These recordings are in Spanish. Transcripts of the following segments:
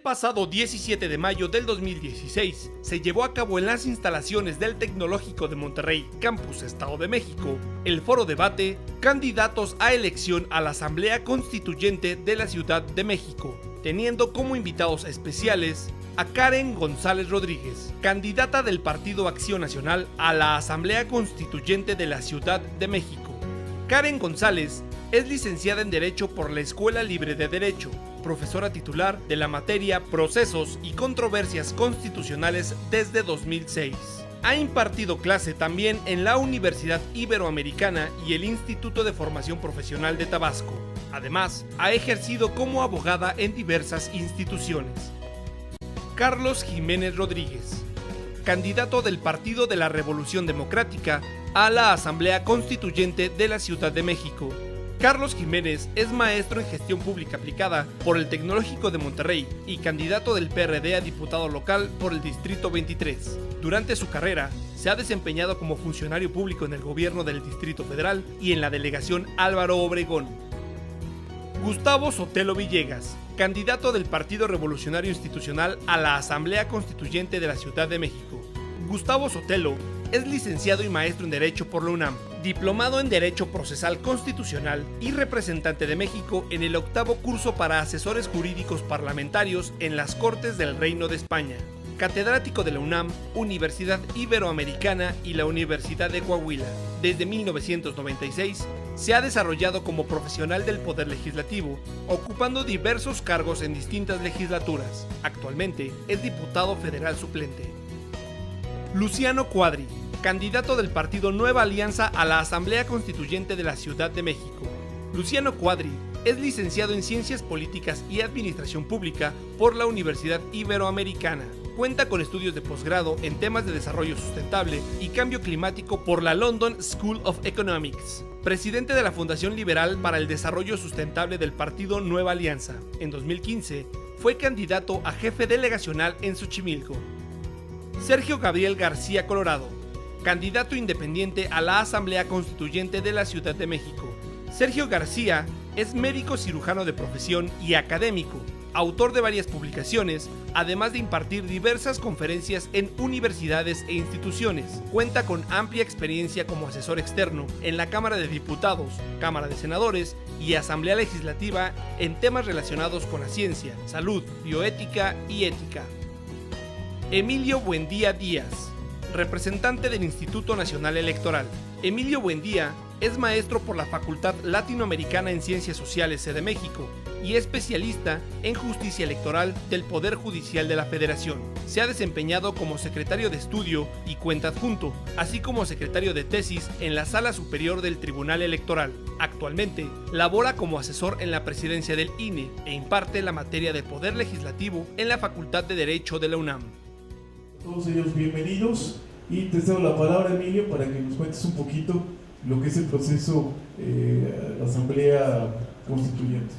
pasado 17 de mayo del 2016 se llevó a cabo en las instalaciones del Tecnológico de Monterrey, Campus Estado de México, el foro debate Candidatos a elección a la Asamblea Constituyente de la Ciudad de México, teniendo como invitados especiales a Karen González Rodríguez, candidata del Partido Acción Nacional a la Asamblea Constituyente de la Ciudad de México. Karen González es licenciada en Derecho por la Escuela Libre de Derecho, profesora titular de la materia Procesos y Controversias Constitucionales desde 2006. Ha impartido clase también en la Universidad Iberoamericana y el Instituto de Formación Profesional de Tabasco. Además, ha ejercido como abogada en diversas instituciones. Carlos Jiménez Rodríguez, candidato del Partido de la Revolución Democrática a la Asamblea Constituyente de la Ciudad de México. Carlos Jiménez es maestro en Gestión Pública Aplicada por el Tecnológico de Monterrey y candidato del PRD a diputado local por el Distrito 23. Durante su carrera, se ha desempeñado como funcionario público en el gobierno del Distrito Federal y en la delegación Álvaro Obregón. Gustavo Sotelo Villegas, candidato del Partido Revolucionario Institucional a la Asamblea Constituyente de la Ciudad de México. Gustavo Sotelo es licenciado y maestro en Derecho por la UNAM, diplomado en Derecho Procesal Constitucional y representante de México en el 8º curso para asesores jurídicos parlamentarios en las Cortes del Reino de España. Catedrático de la UNAM, Universidad Iberoamericana y la Universidad de Coahuila. Desde 1996 se ha desarrollado como profesional del Poder Legislativo, ocupando diversos cargos en distintas legislaturas. Actualmente es diputado federal suplente. Luciano Cuadri, candidato del partido Nueva Alianza a la Asamblea Constituyente de la Ciudad de México. Luciano Cuadri es licenciado en Ciencias Políticas y Administración Pública por la Universidad Iberoamericana. Cuenta con estudios de posgrado en temas de desarrollo sustentable y cambio climático por la London School of Economics. Presidente de la Fundación Liberal para el Desarrollo Sustentable del partido Nueva Alianza. En 2015 fue candidato a jefe delegacional en Xochimilco. Sergio Gabriel García Colorado, candidato independiente a la Asamblea Constituyente de la Ciudad de México. Sergio García es médico cirujano de profesión y académico, autor de varias publicaciones, además de impartir diversas conferencias en universidades e instituciones. Cuenta con amplia experiencia como asesor externo en la Cámara de Diputados, Cámara de Senadores y Asamblea Legislativa en temas relacionados con la ciencia, salud, bioética y ética. Emilio Buendía Díaz, representante del Instituto Nacional Electoral. Emilio Buendía es maestro por la Facultad Latinoamericana en Ciencias Sociales CDMX y especialista en justicia electoral del Poder Judicial de la Federación. Se ha desempeñado como secretario de estudio y cuenta adjunto, así como secretario de tesis en la Sala Superior del Tribunal Electoral. Actualmente labora como asesor en la presidencia del INE e imparte la materia de Poder Legislativo en la Facultad de Derecho de la UNAM. Todos ellos bienvenidos y te cedo la palabra, Emilio, para que nos cuentes un poquito lo que es el proceso de la Asamblea Constituyente.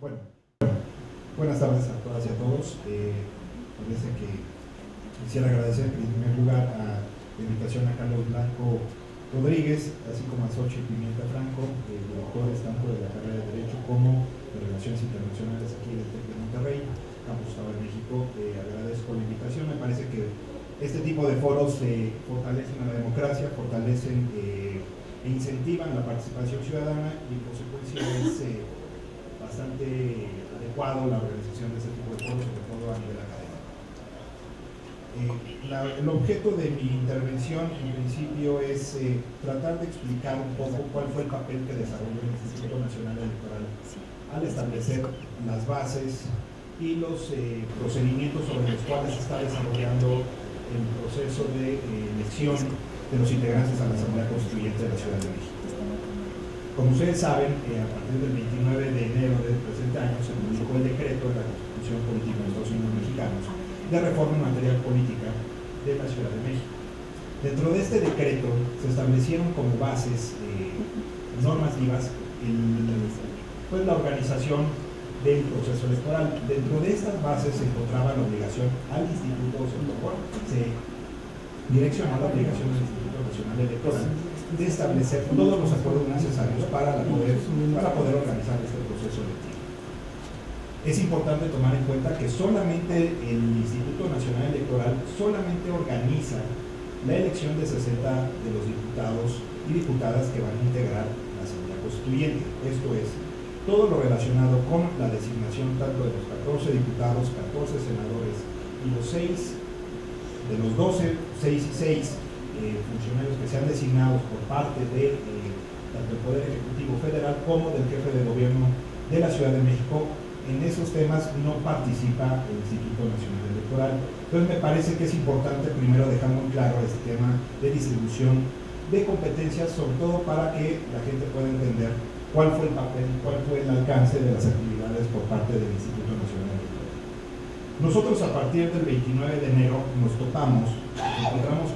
Bueno, buenas tardes a todas y a todos. Parece que quisiera agradecer en primer lugar a la invitación a Carlos Blanco Rodríguez, así como a Xochitl Pimienta Franco, doctores tanto de la carrera de Derecho como de Relaciones Internacionales aquí del TEC de Monterrey, Campus Estado de México. Agradezco la invitación. Me parece que este tipo de foros fortalecen a la democracia, fortalecen e incentivan la participación ciudadana y en consecuencia es bastante adecuado la organización de este tipo de foros, sobre todo a nivel académico. El objeto de mi intervención en principio es tratar de explicar un poco cuál fue el papel que desarrolló el Instituto Nacional Electoral al establecer las bases y los procedimientos sobre los cuales se está desarrollando el proceso de elección de los integrantes a la Asamblea Constituyente de la Ciudad de México. Como ustedes saben, a partir del 29 de enero del presente año se publicó el decreto de la Constitución Política de los Estados Unidos Mexicanos de reforma en materia política de la Ciudad de México. Dentro de este decreto se establecieron como bases normativas pues la organización del proceso electoral. Dentro de estas bases se encontraba la obligación al Instituto, se direccionó la obligación del Instituto Nacional Electoral de establecer todos los acuerdos necesarios para poder organizar este proceso electivo. Es importante tomar en cuenta que solamente el Instituto Nacional Electoral solamente organiza la elección de 60 de los diputados y diputadas que van a integrar la Asamblea Constituyente. Esto es, todo lo relacionado con la designación tanto de los 14 diputados, 14 senadores y los 6 de los 12, 6 y 6 funcionarios que sean designados por parte de tanto el Poder Ejecutivo Federal como del jefe de gobierno de la Ciudad de México. En esos temas no participa el Instituto Nacional Electoral. Entonces me parece que es importante primero dejar muy claro este tema de distribución de competencias, sobre todo para que la gente pueda entender cuál fue el papel, cuál fue el alcance de las actividades por parte del Instituto Nacional Electoral. Nosotros a partir del 29 de enero nos encontramos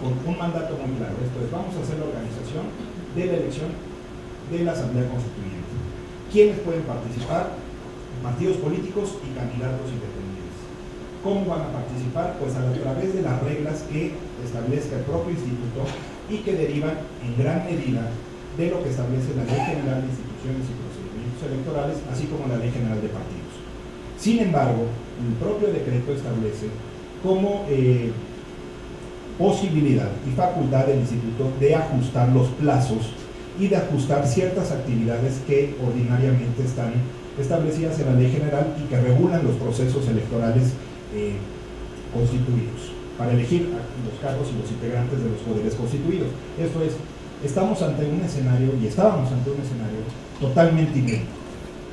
con un mandato muy claro. Esto es, vamos a hacer la organización de la elección de la Asamblea Constituyente. ¿Quiénes pueden participar? Partidos políticos y candidatos independientes. ¿Cómo van a participar? Pues a través de las reglas que establezca el propio instituto y que derivan en gran medida de lo que establece la Ley General de Instituciones y Procedimientos Electorales, así como la Ley General de Partidos. Sin embargo, el propio decreto establece como posibilidad y facultad del instituto de ajustar los plazos y de ajustar ciertas actividades que ordinariamente están establecidas en la Ley General y que regulan los procesos electorales constituidos para elegir los cargos y los integrantes de los poderes constituidos. Esto es, estábamos ante un escenario totalmente inédito.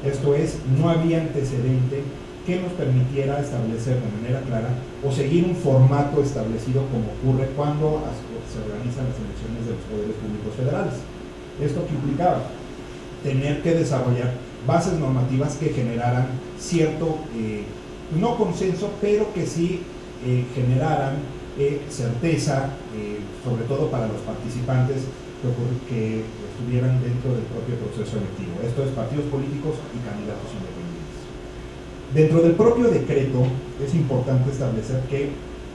Esto es, no había antecedente que nos permitiera establecer de manera clara o seguir un formato establecido como ocurre cuando se organizan las elecciones de los poderes públicos federales. Esto que implicaba tener que desarrollar bases normativas que generaran cierto, no consenso, pero que sí generaran certeza, sobre todo para los participantes que estuvieran dentro del propio proceso electivo. Esto es, partidos políticos y candidatos independientes. Dentro del propio decreto es importante establecer que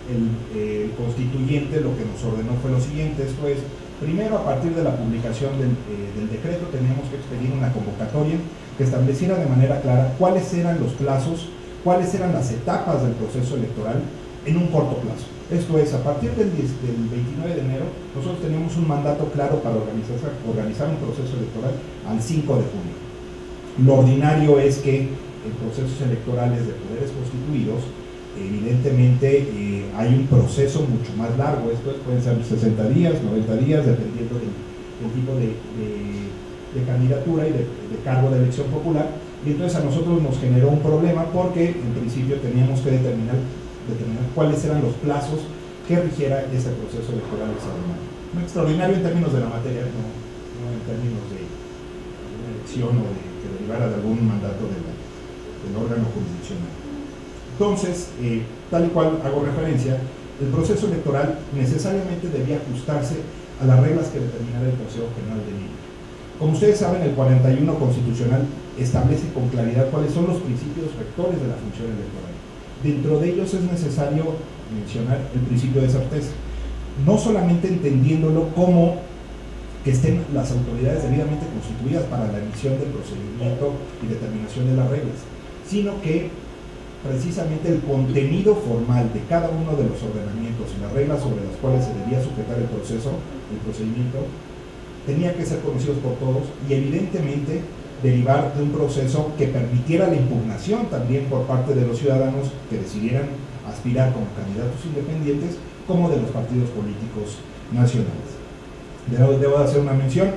el constituyente lo que nos ordenó fue lo siguiente, esto es, primero, a partir de la publicación del decreto, teníamos que expedir una convocatoria que estableciera de manera clara cuáles eran los plazos, cuáles eran las etapas del proceso electoral en un corto plazo. Esto es, a partir del 29 de enero, nosotros teníamos un mandato claro para organizar un proceso electoral al 5 de junio. Lo ordinario es que en procesos electorales de poderes constituidos, evidentemente hay un proceso mucho más largo. Esto pueden ser 60 días, 90 días, dependiendo del tipo de candidatura y de cargo de elección popular. Y entonces a nosotros nos generó un problema porque en principio teníamos que determinar cuáles eran los plazos que rigiera ese proceso electoral extraordinario. No extraordinario en términos de la materia, no en términos de una elección o que derivara de algún mandato del órgano jurisdiccional. Entonces, tal y cual hago referencia, el proceso electoral necesariamente debía ajustarse a las reglas que determinara el Consejo General de Línea. Como ustedes saben, el 41 constitucional establece con claridad cuáles son los principios rectores de la función electoral. Dentro de ellos es necesario mencionar el principio de certeza, no solamente entendiéndolo como que estén las autoridades debidamente constituidas para la emisión del procedimiento y determinación de las reglas, sino que precisamente el contenido formal de cada uno de los ordenamientos y las reglas sobre las cuales se debía sujetar el procedimiento, tenía que ser conocidos por todos y evidentemente derivar de un proceso que permitiera la impugnación también por parte de los ciudadanos que decidieran aspirar como candidatos independientes como de los partidos políticos nacionales. Debo hacer una mención,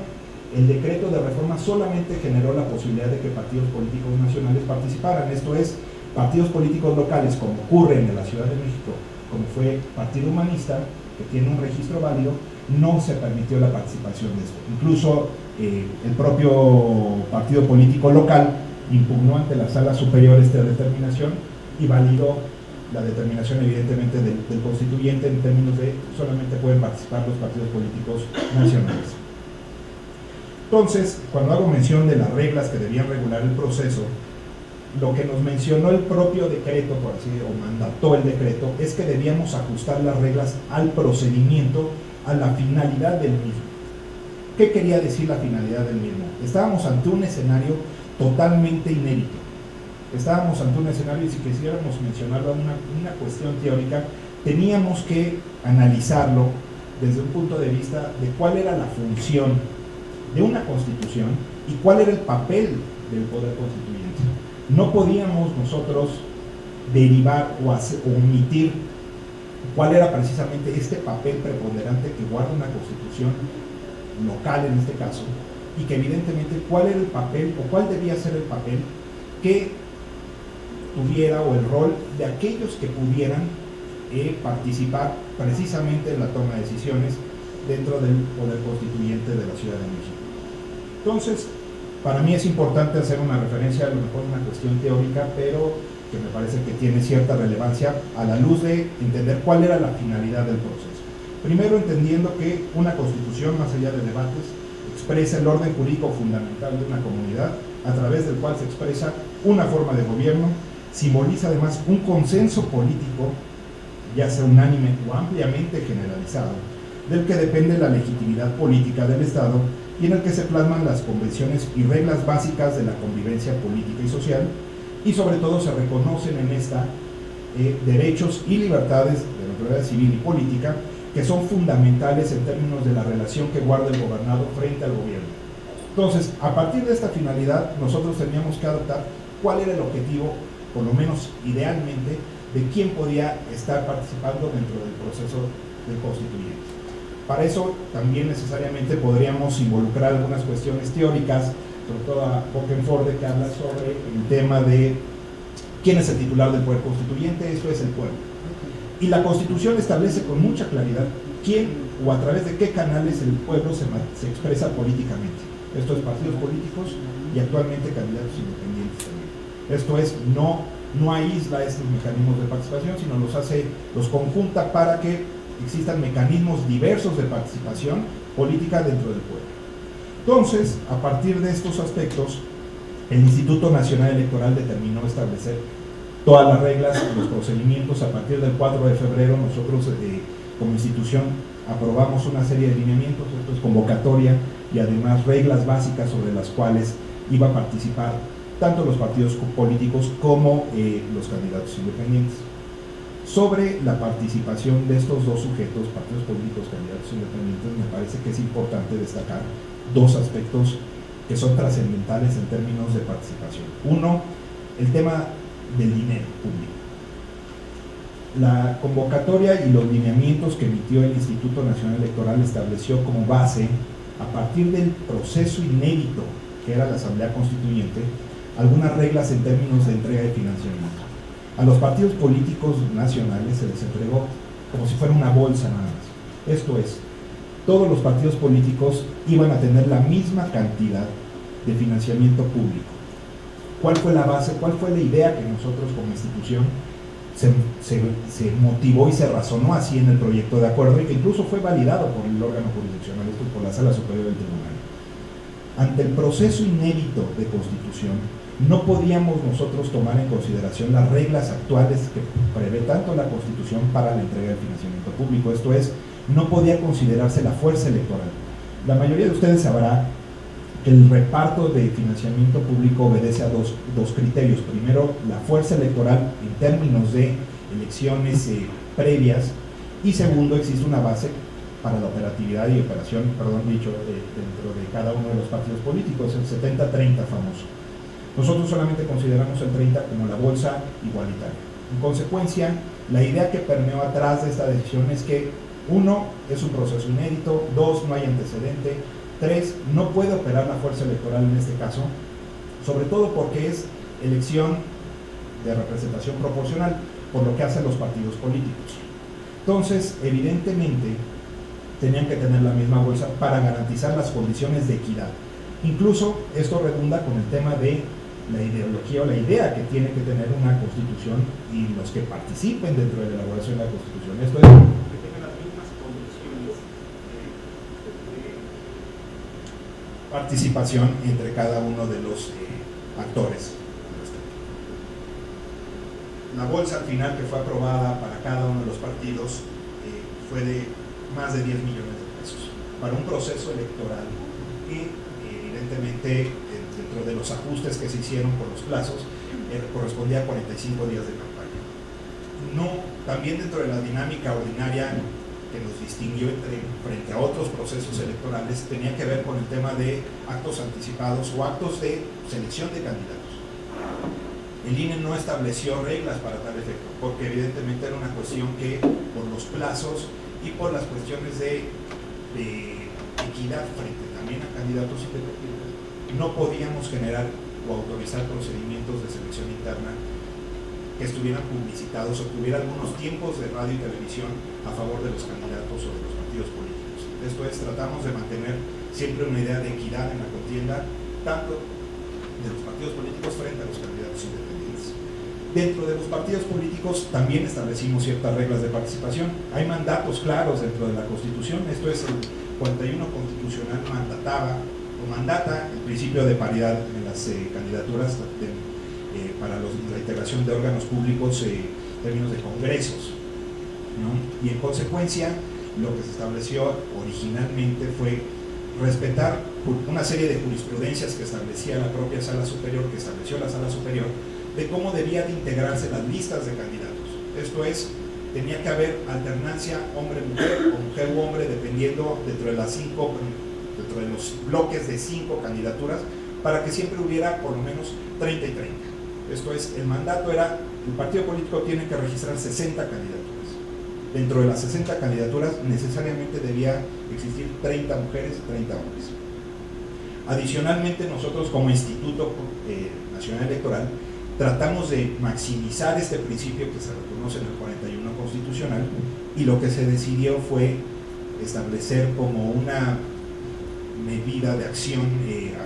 el decreto de reforma solamente generó la posibilidad de que partidos políticos nacionales participaran, esto es, partidos políticos locales, como ocurre en la Ciudad de México, como fue Partido Humanista, que tiene un registro válido, no se permitió la participación de esto. Incluso el propio partido político local impugnó ante la Sala Superior esta determinación y validó la determinación evidentemente del constituyente en términos de solamente pueden participar los partidos políticos nacionales. Entonces, cuando hago mención de las reglas que debían regular el proceso, lo que nos mencionó el propio decreto, por así decirlo, o mandató el decreto, es que debíamos ajustar las reglas al procedimiento, a la finalidad del mismo. ¿Qué quería decir la finalidad del mismo? Estábamos ante un escenario totalmente inédito. Estábamos ante un escenario, y si quisiéramos mencionarlo en una cuestión teórica, teníamos que analizarlo desde un punto de vista de cuál era la función de una constitución y cuál era el papel del poder constituyente. No podíamos nosotros derivar o omitir cuál era precisamente este papel preponderante que guarda una constitución local en este caso, y que evidentemente cuál era el papel o cuál debía ser el papel que tuviera o el rol de aquellos que pudieran participar precisamente en la toma de decisiones dentro del poder constituyente de la Ciudad de México. Entonces, para mí es importante hacer una referencia, a lo mejor una cuestión teórica, pero que me parece que tiene cierta relevancia a la luz de entender cuál era la finalidad del proceso. Primero, entendiendo que una constitución, más allá de debates, expresa el orden jurídico fundamental de una comunidad, a través del cual se expresa una forma de gobierno, simboliza además un consenso político, ya sea unánime o ampliamente generalizado, del que depende la legitimidad política del Estado y en el que se plasman las convenciones y reglas básicas de la convivencia política y social, y sobre todo se reconocen en esta derechos y libertades de naturaleza civil y política que son fundamentales en términos de la relación que guarda el gobernado frente al gobierno. Entonces, a partir de esta finalidad, nosotros teníamos que adoptar cuál era el objetivo, por lo menos idealmente, de quién podía estar participando dentro del proceso del constituyente. Para eso también necesariamente podríamos involucrar algunas cuestiones teóricas, sobre todo a Bokenforde, que habla sobre el tema de quién es el titular del poder constituyente. Esto es el pueblo. Y la Constitución establece con mucha claridad quién o a través de qué canales el pueblo se expresa políticamente. Esto es partidos políticos y actualmente candidatos independientes también. Esto es, no aísla estos mecanismos de participación, sino los conjunta para que existan mecanismos diversos de participación política dentro del pueblo. Entonces, a partir de estos aspectos, el Instituto Nacional Electoral determinó establecer todas las reglas, los procedimientos. A partir del 4 de febrero, nosotros como institución aprobamos una serie de lineamientos, esto es convocatoria y además reglas básicas sobre las cuales iba a participar tanto los partidos políticos como los candidatos independientes. Sobre la participación de estos dos sujetos, partidos políticos, candidatos independientes, me parece que es importante destacar dos aspectos que son trascendentales en términos de participación. Uno, el tema del dinero público. La convocatoria y los lineamientos que emitió el Instituto Nacional Electoral estableció como base, a partir del proceso inédito que era la Asamblea Constituyente, algunas reglas en términos de entrega de financiamiento. A los partidos políticos nacionales se les entregó como si fuera una bolsa nada más. Esto es, todos los partidos políticos iban a tener la misma cantidad de financiamiento público. ¿Cuál fue la base? ¿Cuál fue la idea que nosotros como institución se motivó y se razonó así en el proyecto de acuerdo y que incluso fue validado por el órgano jurisdiccional, esto por la Sala Superior del Tribunal? Ante el proceso inédito de constitución, no podíamos nosotros tomar en consideración las reglas actuales que prevé tanto la Constitución para la entrega del financiamiento público. Esto es, no podía considerarse la fuerza electoral. La mayoría de ustedes sabrá que el reparto de financiamiento público obedece a dos criterios. Primero, la fuerza electoral en términos de elecciones previas, y segundo, existe una base para la operatividad y operación, dentro de cada uno de los partidos políticos, el 70-30 famoso. Nosotros solamente consideramos el 30 como la bolsa igualitaria. En consecuencia, la idea que permeó atrás de esta decisión es que, uno, es un proceso inédito; dos, no hay antecedente; tres, no puede operar la fuerza electoral en este caso, sobre todo porque es elección de representación proporcional, por lo que hacen los partidos políticos. Entonces, evidentemente, tenían que tener la misma bolsa para garantizar las condiciones de equidad. Incluso esto redunda con el tema de la ideología o la idea que tiene que tener una constitución y los que participen dentro de la elaboración de la constitución. Esto es que tengan las mismas condiciones de participación entre cada uno de los actores. La bolsa al final que fue aprobada para cada uno de los partidos fue de más de 10 millones de pesos. para un proceso electoral que evidentemente dentro de los ajustes que se hicieron por los plazos correspondía a 45 días de campaña. No, también dentro de la dinámica ordinaria que nos distinguió frente a otros procesos electorales tenía que ver con el tema de actos anticipados o actos de selección de candidatos. El INE no estableció reglas para tal efecto, porque evidentemente era una cuestión que por los plazos y por las cuestiones de equidad frente también a candidatos independientes, no podíamos generar o autorizar procedimientos de selección interna que estuvieran publicitados o tuviera algunos tiempos de radio y televisión a favor de los candidatos o de los partidos políticos. Esto es, tratamos de mantener siempre una idea de equidad en la contienda, tanto de los partidos políticos frente a los candidatos independientes. Dentro de los partidos políticos también establecimos ciertas reglas de participación. Hay mandatos claros dentro de la Constitución. Esto es, el 41 constitucional mandata el principio de paridad en las candidaturas para la integración de órganos públicos en términos de congresos, ¿no? Y en consecuencia lo que se estableció originalmente fue respetar una serie de jurisprudencias que establecía la propia Sala Superior, que estableció la Sala Superior, de cómo debía de integrarse las listas de candidatos. Esto es, tenía que haber alternancia hombre-mujer o mujer-hombre dependiendo dentro de los bloques de 5 candidaturas, para que siempre hubiera por lo menos 30 y 30. Esto es, el mandato era, el partido político tiene que registrar 60 candidaturas. Dentro de las 60 candidaturas necesariamente debía existir 30 mujeres, 30 hombres. Adicionalmente, nosotros como Instituto Nacional Electoral tratamos de maximizar este principio que se reconoce en el 41 constitucional, y lo que se decidió fue establecer como una medida de acción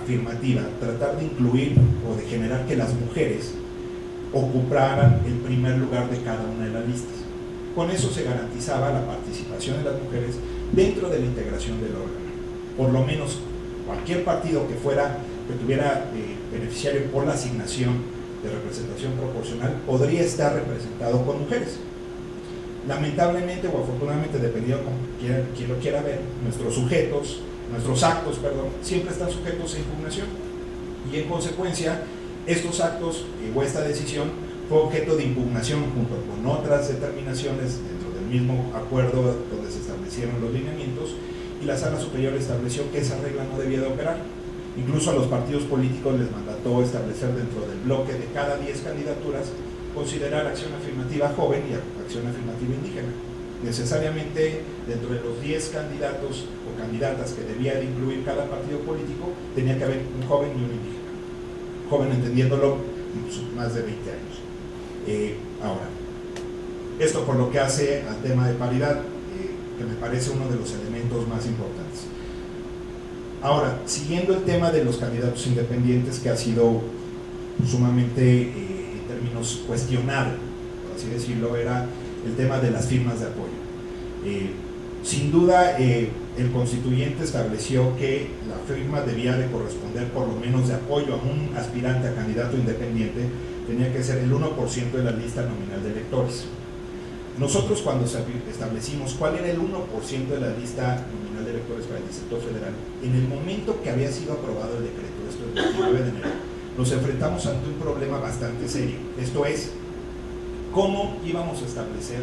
afirmativa, tratar de incluir o de generar que las mujeres ocuparan el primer lugar de cada una de las listas. Con eso se garantizaba la participación de las mujeres dentro de la integración del órgano. Por lo menos cualquier partido que tuviera beneficiario por la asignación de representación proporcional podría estar representado con mujeres. Lamentablemente o afortunadamente, dependiendo como quien lo quiera ver, nuestros actos, siempre están sujetos a impugnación, y en consecuencia estos actos o esta decisión fue objeto de impugnación junto con otras determinaciones dentro del mismo acuerdo donde se establecieron los lineamientos, y la Sala Superior estableció que esa regla no debía de operar. Incluso a los partidos políticos les mandató establecer dentro del bloque de cada 10 candidaturas considerar acción afirmativa joven y acción afirmativa indígena. Necesariamente dentro de los 10 candidatos o candidatas que debía de incluir cada partido político tenía que haber un joven y un indígena. Joven entendiéndolo más de 20 años. Ahora, esto por lo que hace al tema de paridad, que me parece uno de los elementos más importantes. Ahora, siguiendo el tema de los candidatos independientes, que ha sido sumamente, en términos cuestionado, por así decirlo, era el tema de las firmas de apoyo. Sin duda, el constituyente estableció que la firma debía de corresponder por lo menos de apoyo a un aspirante a candidato independiente, tenía que ser el 1% de la lista nominal de electores. Nosotros, cuando establecimos cuál era el 1% de la lista nominal de electores para el Distrito Federal, en el momento que había sido aprobado el decreto, esto es el 29 de enero, nos enfrentamos ante un problema bastante serio. Esto es, ¿cómo íbamos a establecer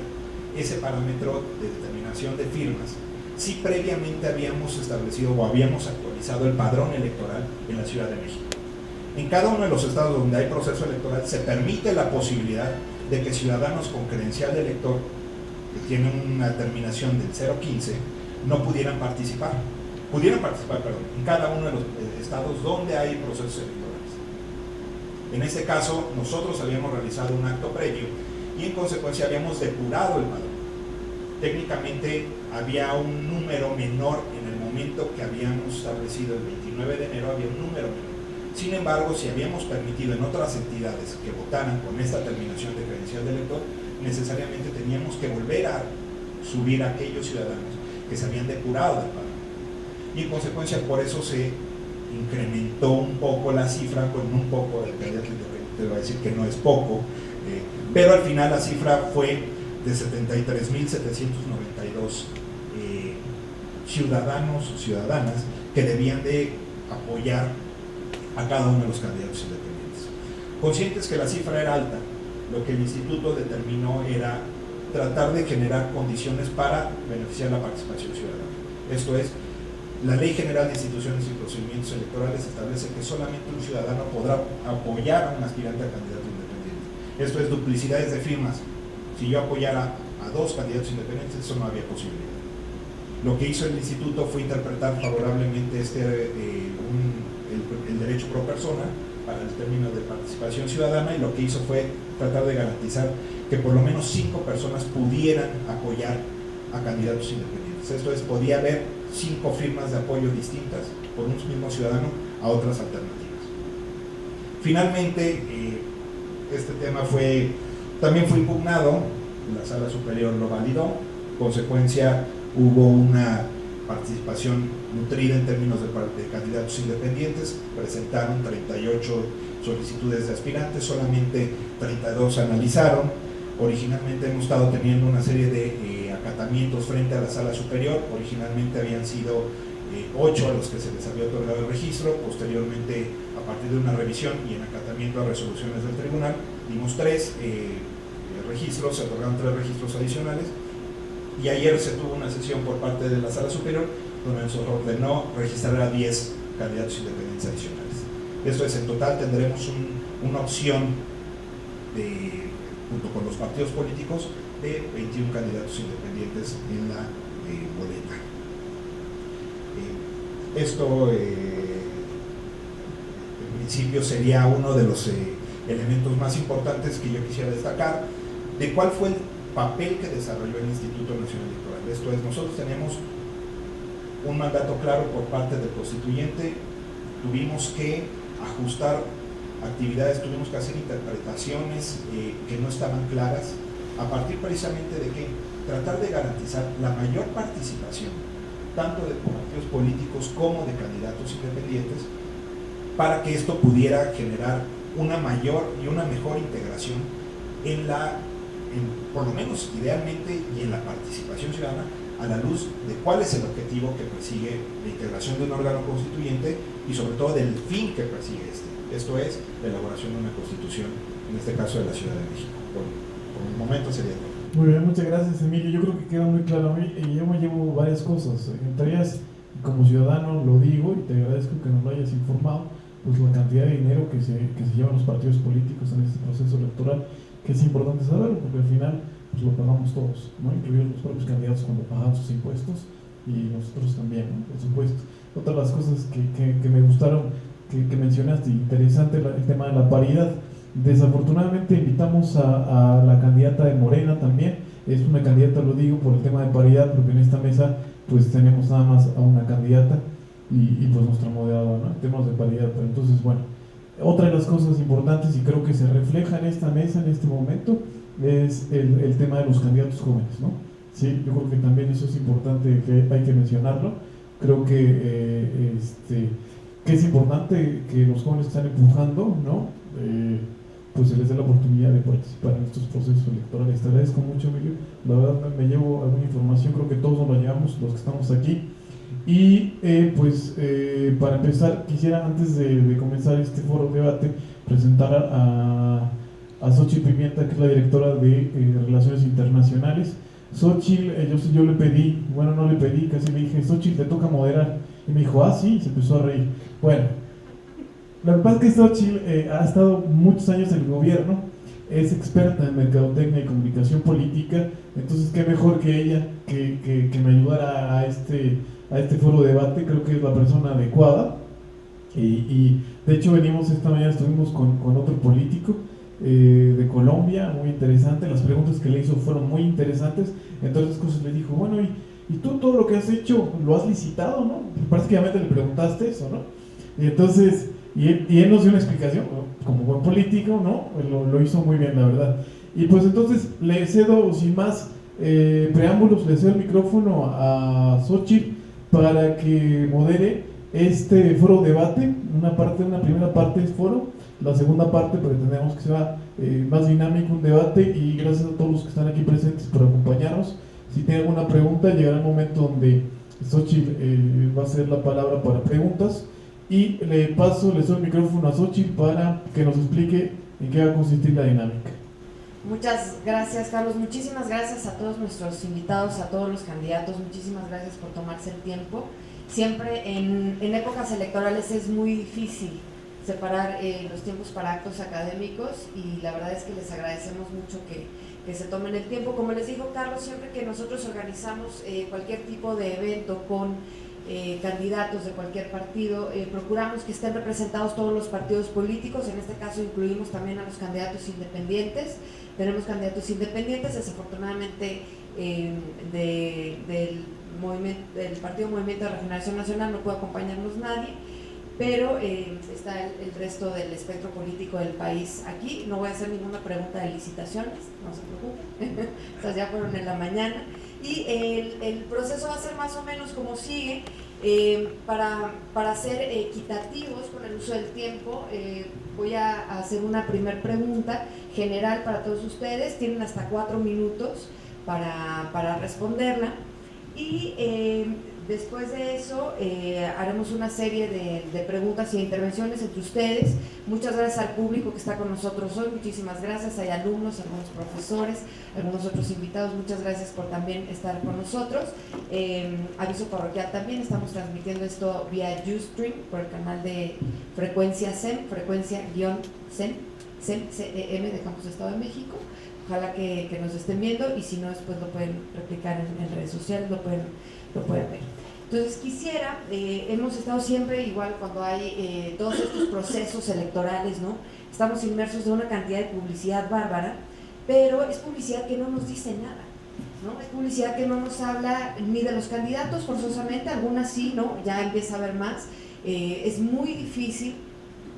ese parámetro de determinación de firmas si previamente habíamos establecido o habíamos actualizado el padrón electoral en la Ciudad de México? En cada uno de los estados donde hay proceso electoral se permite la posibilidad de que ciudadanos con credencial de elector que tienen una terminación del 015 no pudieran participar. En cada uno de los estados donde hay procesos electorales. En este caso, nosotros habíamos realizado un acto previo y en consecuencia habíamos depurado el padrón. Técnicamente había un número menor en el momento que habíamos establecido el 29 de enero, había un número menor. Sin embargo, si habíamos permitido en otras entidades que votaran con esta terminación de credencial de elector, necesariamente teníamos que volver a subir a aquellos ciudadanos que se habían depurado del padrón. Y en consecuencia, por eso se incrementó un poco la cifra, con un poco, te voy a decir que no es poco, pero al final la cifra fue de 73.792 ciudadanos o ciudadanas que debían de apoyar a cada uno de los candidatos independientes. Conscientes que la cifra era alta, lo que el instituto determinó era tratar de generar condiciones para beneficiar la participación ciudadana. Esto es, la Ley General de Instituciones y Procedimientos Electorales establece que solamente un ciudadano podrá apoyar a un aspirante a candidato independiente. Esto es duplicidades de firmas. Si yo apoyara a dos candidatos independientes, eso no había posibilidad. Lo que hizo el instituto fue interpretar favorablemente el derecho pro persona para el término de participación ciudadana, y lo que hizo fue tratar de garantizar que por lo menos 5 personas pudieran apoyar a candidatos independientes. Esto es, podía haber 5 firmas de apoyo distintas por un mismo ciudadano a otras alternativas. Finalmente, este tema también fue impugnado, la Sala Superior lo validó, consecuencia hubo una participación nutrida en términos de candidatos independientes, presentaron 38 solicitudes de aspirantes, solamente 32 analizaron. Originalmente hemos estado teniendo una serie de acatamientos frente a la Sala Superior. Originalmente habían sido 8 a los que se les había otorgado el registro. Posteriormente, a partir de una revisión y en acatamiento a resoluciones del tribunal, dimos 3 registros, se otorgaron 3 registros adicionales, y ayer se tuvo una sesión por parte de la Sala Superior donde se ordenó registrar a 10 candidatos independientes adicionales. Esto es, en total tendremos una opción junto con los partidos políticos, de 21 candidatos independientes en la boleta. Esto, en principio, sería uno de los elementos más importantes que yo quisiera destacar, de cuál fue el papel que desarrolló el Instituto Nacional Electoral. Esto es, nosotros tenemos un mandato claro por parte del constituyente, tuvimos que ajustar actividades, tuvimos que hacer interpretaciones que no estaban claras, a partir precisamente de que tratar de garantizar la mayor participación tanto de partidos políticos como de candidatos independientes, para que esto pudiera generar una mayor y una mejor integración por lo menos idealmente, y en la participación ciudadana, a la luz de cuál es el objetivo que persigue la integración de un órgano constituyente y sobre todo del fin que persigue esto es, la elaboración de una constitución, en este caso de la Ciudad de México. Por el momento sería todo. Muy bien, muchas gracias, Emilio. Yo creo que queda muy claro a mí, y yo me llevo varias cosas. Entre ellas, como ciudadano lo digo, y te agradezco que nos lo hayas informado, pues la cantidad de dinero que se llevan los partidos políticos en este proceso electoral, que es importante saberlo, porque al final pues lo pagamos todos, ¿no? Incluidos los propios candidatos cuando pagan sus impuestos, y nosotros también, ¿no? Por supuesto. Otra de las cosas que me gustaron, que mencionaste, interesante el tema de la paridad. Desafortunadamente invitamos a la candidata de Morena también, es una candidata, lo digo por el tema de paridad, porque en esta mesa pues tenemos nada más a una candidata y pues nuestra moderadora, ¿no? En temas de paridad. Pero entonces, bueno, otra de las cosas importantes, y creo que se refleja en esta mesa en este momento, es el tema de los candidatos jóvenes, ¿no? Sí, yo creo que también eso es importante, que hay que mencionarlo. Creo que es importante que los jóvenes que están empujando, ¿no? Pues se les dé la oportunidad de participar en estos procesos electorales. Te agradezco mucho, Emilio. La verdad me llevo alguna información, creo que todos nos la llevamos, los que estamos aquí. Y para empezar, quisiera, antes de comenzar este foro de debate, presentar a Xochitl Pimienta, que es la directora de Relaciones Internacionales. Xochitl, yo le pedí, bueno, no le pedí, casi le dije, Xochitl, te toca moderar. Y me dijo, sí, y se empezó a reír. Bueno, la verdad es que Xochitl ha estado muchos años en el gobierno, es experta en mercadotecnia y comunicación política, entonces qué mejor que ella que me ayudara a este foro de debate. Creo que es la persona adecuada, y de hecho esta mañana estuvimos con otro político de Colombia, muy interesante. Las preguntas que le hizo fueron muy interesantes. Entre otras cosas le dijo, bueno, y tú todo lo que has hecho lo has licitado, ¿no? Prácticamente le preguntaste eso, ¿no? Y entonces, y él nos dio una explicación, como buen político, ¿no? Lo hizo muy bien, la verdad. Y pues entonces le cedo, sin más preámbulos, le cedo el micrófono a Xochitl para que modere este foro debate. Una primera parte es foro, la segunda parte pretendemos que sea más dinámico, un debate, y gracias a todos los que están aquí presentes por acompañarnos. Si tienen alguna pregunta, llegará el momento donde Xochitl va a ser la palabra para preguntas y le doy el micrófono a Xochitl para que nos explique en qué va a consistir la dinámica. Muchas gracias, Carlos. Muchísimas gracias a todos nuestros invitados, a todos los candidatos. Muchísimas gracias por tomarse el tiempo. Siempre en épocas electorales es muy difícil separar los tiempos para actos académicos y la verdad es que les agradecemos mucho que se tomen el tiempo. Como les dijo Carlos, siempre que nosotros organizamos cualquier tipo de evento con candidatos de cualquier partido, procuramos que estén representados todos los partidos políticos. En este caso incluimos también a los candidatos independientes. Tenemos candidatos independientes, desafortunadamente del Partido Movimiento de Regeneración Nacional no puede acompañarnos nadie, pero está el resto del espectro político del país aquí. No voy a hacer ninguna pregunta de licitaciones, no se preocupen, estas ya fueron en la mañana. Y el proceso va a ser más o menos como sigue. Para ser equitativos con el uso del tiempo, voy a hacer una primer pregunta general para todos ustedes. Tienen hasta 4 minutos para responderla y después de eso haremos una serie de preguntas y de intervenciones entre ustedes. Muchas gracias al público que está con nosotros hoy, muchísimas gracias. Hay alumnos, algunos profesores, algunos otros invitados, muchas gracias por también estar con nosotros. Aviso parroquial también, estamos transmitiendo esto vía Ustream por el canal de Frecuencia SEM, frecuencia-SEM, CEM de Campus Estado de México. Ojalá que nos estén viendo y si no, después lo pueden replicar en redes sociales, lo pueden ver. Entonces quisiera, hemos estado siempre, igual cuando hay todos estos procesos electorales, ¿no? Estamos inmersos en una cantidad de publicidad bárbara, pero es publicidad que no nos dice nada, ¿no? Es publicidad que no nos habla ni de los candidatos forzosamente, algunas sí, ¿no? Ya empieza a haber más. Es muy difícil,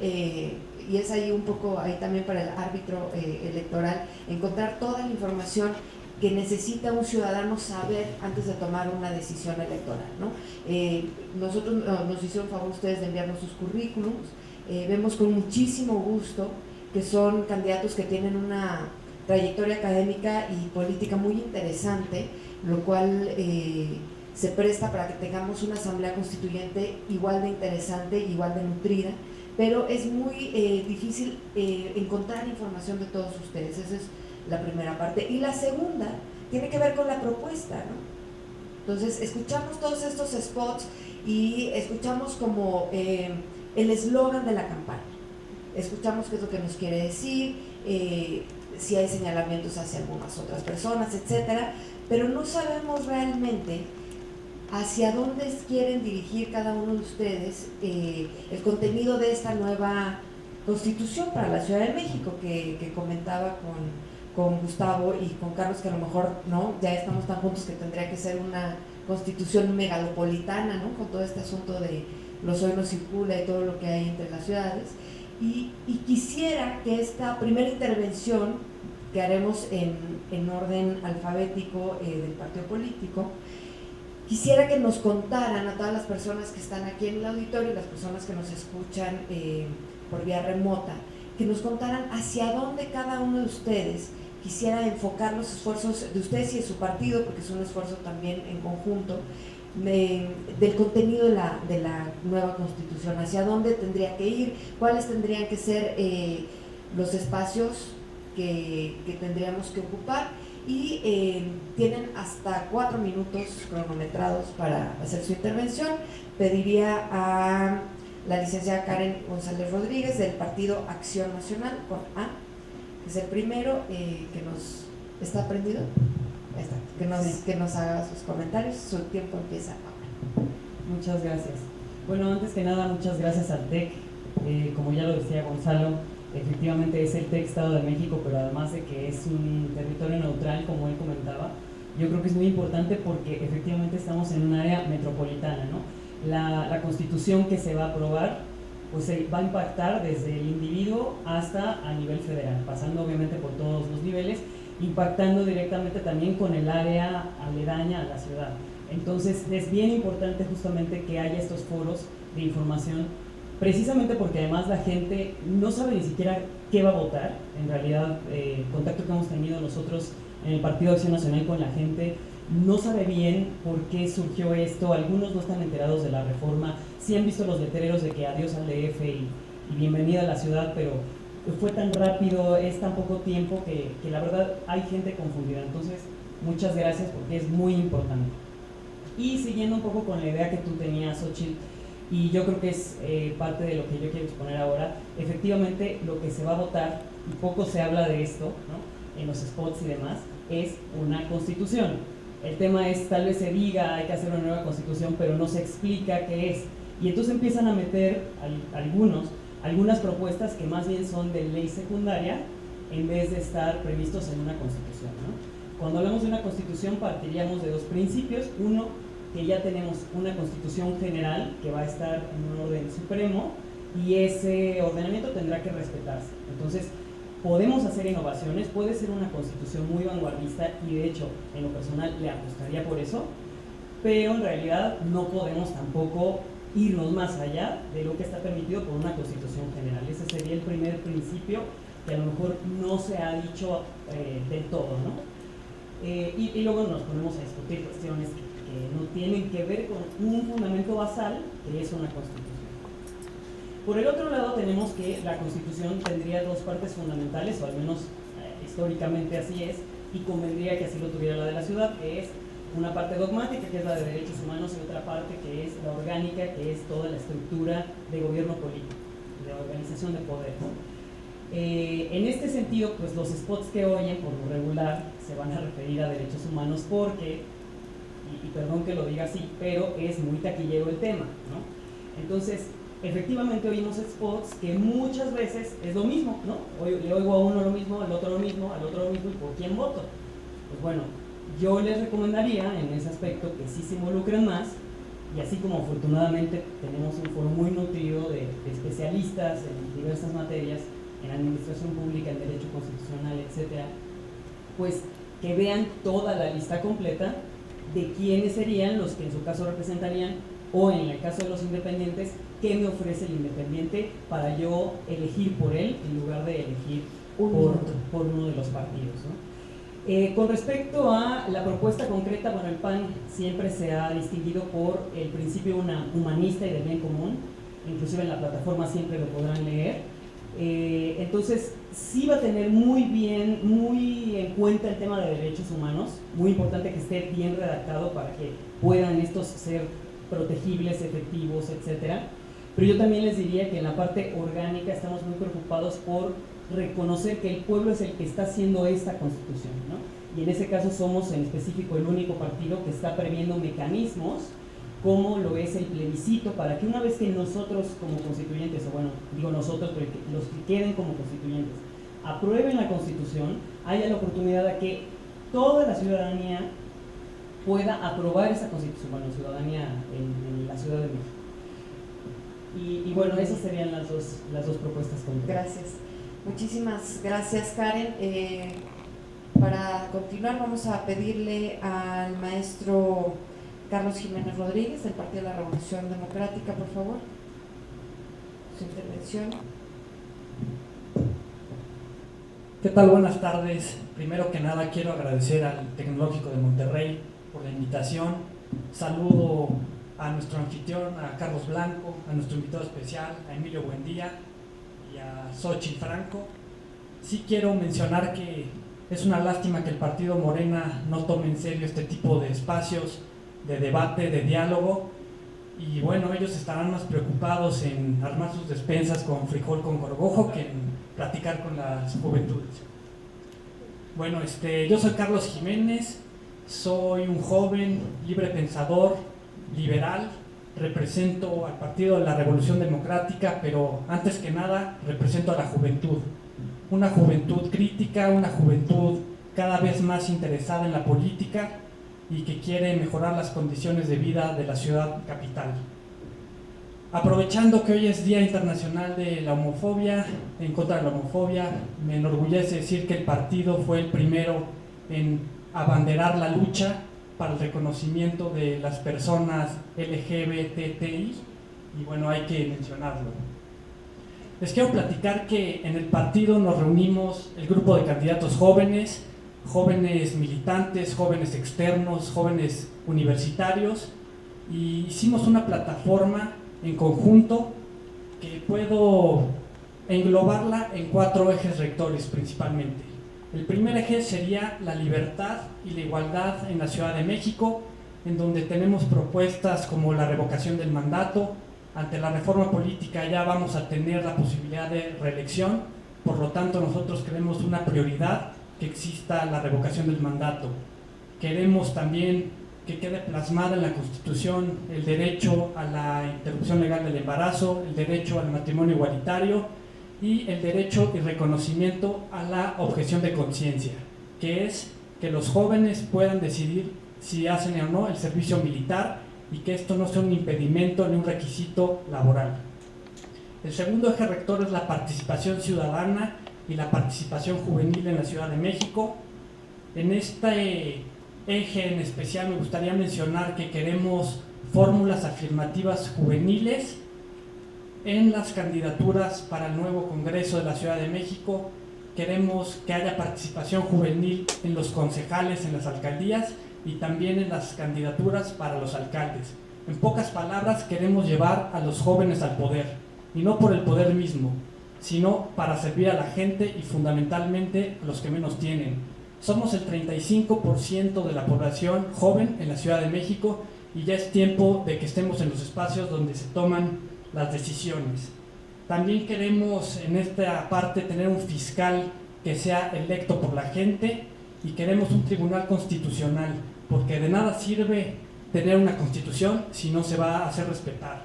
y es ahí un poco, ahí también para el árbitro electoral, encontrar toda la información que necesita un ciudadano saber antes de tomar una decisión electoral, ¿no? Nosotros nos hicieron favor ustedes de enviarnos sus currículums. Vemos con muchísimo gusto que son candidatos que tienen una trayectoria académica y política muy interesante, lo cual se presta para que tengamos una asamblea constituyente igual de interesante, igual de nutrida, pero es muy difícil encontrar información de todos ustedes. Esa es la primera parte. Y la segunda tiene que ver con la propuesta, ¿no? Entonces, escuchamos todos estos spots y escuchamos como el eslogan de la campaña. Escuchamos qué es lo que nos quiere decir, si hay señalamientos hacia algunas otras personas, etcétera, pero no sabemos realmente hacia dónde quieren dirigir cada uno de ustedes el contenido de esta nueva Constitución para la Ciudad de México que comentaba con Gustavo y con Carlos, que a lo mejor no, ya estamos tan juntos que tendría que ser una Constitución megalopolitana, ¿no? Con todo este asunto de los hoy no circula y todo lo que hay entre las ciudades. Y quisiera que esta primera intervención que haremos en orden alfabético del partido político, quisiera que nos contaran a todas las personas que están aquí en el auditorio y las personas que nos escuchan por vía remota, que nos contaran hacia dónde cada uno de ustedes quisiera enfocar los esfuerzos de ustedes y de su partido, porque es un esfuerzo también en conjunto, del contenido de la nueva Constitución, hacia dónde tendría que ir, cuáles tendrían que ser los espacios que tendríamos que ocupar, y tienen hasta 4 minutos cronometrados para hacer su intervención. Pediría a la licenciada Karen González Rodríguez del Partido Acción Nacional, con A, que es el primero, que nos está prendido, que nos haga sus comentarios. Su tiempo empieza ahora. Muchas gracias. Bueno, antes que nada, muchas gracias al TEC. Como ya lo decía Gonzalo, efectivamente es el TEC Estado de México, pero además de que es un territorio neutral, como él comentaba, yo creo que es muy importante porque efectivamente estamos en un área metropolitana, ¿no? La Constitución que se va a aprobar pues va a impactar desde el individuo hasta a nivel federal, pasando obviamente por todos los niveles, impactando directamente también con el área aledaña a la ciudad. Entonces es bien importante justamente que haya estos foros de información, precisamente porque además la gente no sabe ni siquiera qué va a votar. En realidad, el contacto que hemos tenido nosotros en el Partido Acción Nacional con la gente no sabe bien por qué surgió esto. Algunos no están enterados de la reforma, sí han visto los letreros de que adiós al DF y bienvenida a la ciudad, pero fue tan rápido, es tan poco tiempo que la verdad hay gente confundida. Entonces, muchas gracias porque es muy importante. Y siguiendo un poco con la idea que tú tenías, Xochitl, y yo creo que es parte de lo que yo quiero exponer ahora, efectivamente lo que se va a votar, y poco se habla de esto, ¿no?, en los spots y demás, es una constitución. El tema es, tal vez se diga, hay que hacer una nueva constitución, pero no se explica qué es. Y entonces empiezan a meter algunas propuestas que más bien son de ley secundaria, en vez de estar previstos en una constitución, ¿no? Cuando hablamos de una constitución partiríamos de dos principios. Uno, que ya tenemos una constitución general que va a estar en un orden supremo y ese ordenamiento tendrá que respetarse. Entonces, podemos hacer innovaciones, puede ser una constitución muy vanguardista y de hecho, en lo personal, le apostaría por eso, pero en realidad no podemos tampoco irnos más allá de lo que está permitido por una constitución general. Ese sería el primer principio que a lo mejor no se ha dicho del todo, ¿no? Y luego nos ponemos a discutir cuestiones que no tienen que ver con un fundamento basal, que es una constitución. Por el otro lado tenemos que la constitución tendría dos partes fundamentales, o al menos históricamente así es, y convendría que así lo tuviera la de la ciudad, que es una parte dogmática, que es la de derechos humanos, y otra parte que es la orgánica, que es toda la estructura de gobierno político, de organización de poder, ¿no? En este sentido, pues los spots que oyen por lo regular se van a referir a derechos humanos porque, y perdón que lo diga así, pero es muy taquillero el tema, ¿no? Entonces, efectivamente oímos spots que muchas veces es lo mismo, ¿no? Le oigo a uno lo mismo, al otro lo mismo, al otro lo mismo, ¿y por quién voto? Pues bueno, yo les recomendaría en ese aspecto que sí se involucren más, y así como afortunadamente tenemos un foro muy nutrido de especialistas en diversas materias, en administración pública, en derecho constitucional, etcétera, pues que vean toda la lista completa de quiénes serían los que en su caso representarían, o en el caso de los independientes, qué me ofrece el independiente para yo elegir por él en lugar de elegir por uno de los partidos, ¿no? Con respecto a la propuesta concreta, bueno, el PAN siempre se ha distinguido por el principio humanista y del bien común, inclusive en la plataforma siempre lo podrán leer. Entonces sí va a tener muy en cuenta el tema de derechos humanos, muy importante que esté bien redactado para que puedan estos ser protegibles, efectivos, etcétera. Pero yo también les diría que en la parte orgánica estamos muy preocupados por reconocer que el pueblo es el que está haciendo esta constitución, ¿no? Y en ese caso somos en específico el único partido que está previendo mecanismos como lo es el plebiscito, para que una vez que nosotros como constituyentes, o bueno, digo nosotros, pero que los que queden como constituyentes, aprueben la constitución, haya la oportunidad de que toda la ciudadanía pueda aprobar esa constitución, bueno, ciudadanía en la Ciudad de México. Y bueno, esas serían las dos propuestas concretas. Gracias. Muchísimas gracias, Karen. Para continuar vamos a pedirle al maestro Carlos Jiménez Rodríguez, del Partido de la Revolución Democrática, por favor, su intervención. ¿Qué tal? Buenas tardes. Primero que nada quiero agradecer al Tecnológico de Monterrey por la invitación. Saludo a nuestro anfitrión, a Carlos Blanco, a nuestro invitado especial, a Emilio Buendía y a Xochitl Franco. Sí quiero mencionar que es una lástima que el partido Morena no tome en serio este tipo de espacios de debate, de diálogo, y bueno, ellos estarán más preocupados en armar sus despensas con frijol con gorgojo que en platicar con las juventudes. Bueno, yo soy Carlos Jiménez, soy un joven, libre pensador, liberal, represento al Partido de la Revolución Democrática, pero antes que nada represento a la juventud, una juventud crítica, una juventud cada vez más interesada en la política y que quiere mejorar las condiciones de vida de la ciudad capital. Aprovechando que hoy es Día Internacional de la Homofobia, en contra de la homofobia, me enorgullece decir que el partido fue el primero en abanderar la lucha para el reconocimiento de las personas LGBTI, y bueno, hay que mencionarlo. Les quiero platicar que en el partido nos reunimos el grupo de candidatos jóvenes, jóvenes militantes, jóvenes externos, jóvenes universitarios, y hicimos una plataforma en conjunto que puedo englobarla en 4 ejes rectores principalmente. El primer eje sería la libertad y la igualdad en la Ciudad de México, en donde tenemos propuestas como la revocación del mandato. Ante la reforma política ya vamos a tener la posibilidad de reelección, por lo tanto nosotros creemos una prioridad que exista la revocación del mandato. Queremos también que quede plasmada en la Constitución el derecho a la interrupción legal del embarazo, el derecho al matrimonio igualitario y el derecho y reconocimiento a la objeción de conciencia, que es que los jóvenes puedan decidir si hacen o no el servicio militar y que esto no sea un impedimento ni un requisito laboral. El segundo eje rector es la participación ciudadana y la participación juvenil en la Ciudad de México. En este eje en especial me gustaría mencionar que queremos fórmulas afirmativas juveniles en las candidaturas para el nuevo Congreso de la Ciudad de México. Queremos que haya participación juvenil en los concejales, en las alcaldías y también en las candidaturas para los alcaldes. En pocas palabras, queremos llevar a los jóvenes al poder, y no por el poder mismo, sino para servir a la gente y fundamentalmente a los que menos tienen. Somos el 35% de la población joven en la Ciudad de México y ya es tiempo de que estemos en los espacios donde se toman las decisiones. También queremos en esta parte tener un fiscal que sea electo por la gente y queremos un tribunal constitucional, porque de nada sirve tener una constitución si no se va a hacer respetar.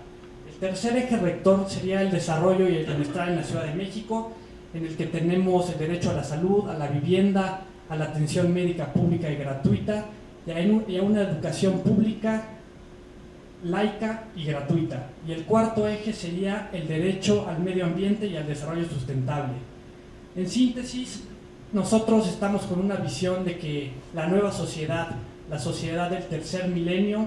El tercer eje rector sería el desarrollo y el bienestar en la Ciudad de México, en el que tenemos el derecho a la salud, a la vivienda, a la atención médica pública y gratuita y a una educación pública, laica y gratuita. Y el cuarto eje sería el derecho al medio ambiente y al desarrollo sustentable. En síntesis, nosotros estamos con una visión de que la nueva sociedad, la sociedad del tercer milenio,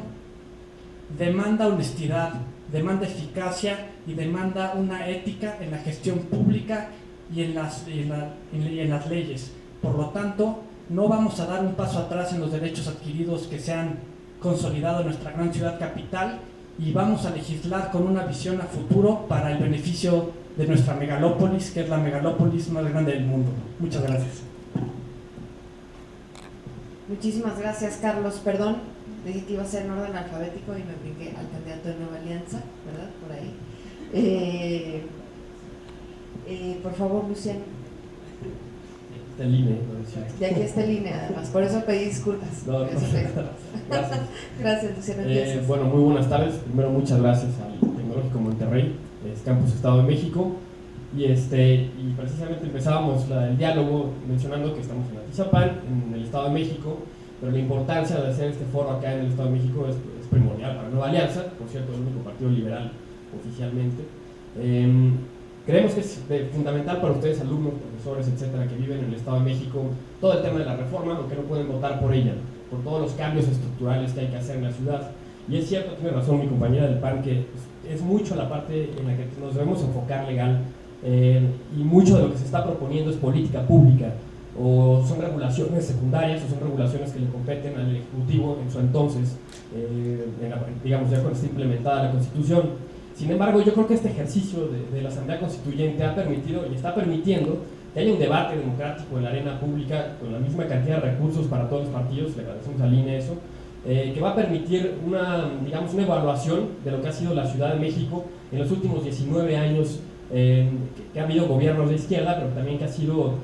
demanda honestidad, demanda eficacia y demanda una ética en la gestión pública y en las leyes. Por lo tanto, no vamos a dar un paso atrás en los derechos adquiridos que se han consolidado en nuestra gran ciudad capital y vamos a legislar con una visión a futuro para el beneficio de nuestra megalópolis, que es la megalópolis más grande del mundo. Muchas gracias. Muchísimas gracias, Carlos. Perdón, dije que iba a ser en orden alfabético y me brinqué al candidato de Nueva Alianza, ¿verdad? Por ahí. Por favor, Luciano. Está en línea. De aquí está en línea, además. Por eso pedí disculpas. No, gracias. Gracias, Luciano. Bueno, muy buenas tardes. Primero, muchas gracias al Tecnológico Monterrey, Campus Estado de México. Y precisamente empezábamos el diálogo mencionando que estamos en Atizapán, en el Estado de México, pero la importancia de hacer este foro acá en el Estado de México es primordial para Nueva Alianza, por cierto, el único partido liberal oficialmente. Creemos que es fundamental para ustedes, alumnos, profesores, etcétera, que viven en el Estado de México, todo el tema de la reforma, aunque no pueden votar por ella, por todos los cambios estructurales que hay que hacer en la ciudad. Y es cierto, tiene razón mi compañera del PAN, que es mucho la parte en la que nos debemos enfocar legal, y mucho de lo que se está proponiendo es política pública, o son regulaciones secundarias, o son regulaciones que le competen al Ejecutivo en su entonces, digamos, ya cuando esté implementada la Constitución. Sin embargo, yo creo que este ejercicio de la Asamblea Constituyente ha permitido y está permitiendo que haya un debate democrático en la arena pública con la misma cantidad de recursos para todos los partidos, le agradecemos al INE eso, que va a permitir una evaluación de lo que ha sido la Ciudad de México en los últimos 19 años, que ha habido gobiernos de izquierda, pero también que ha sido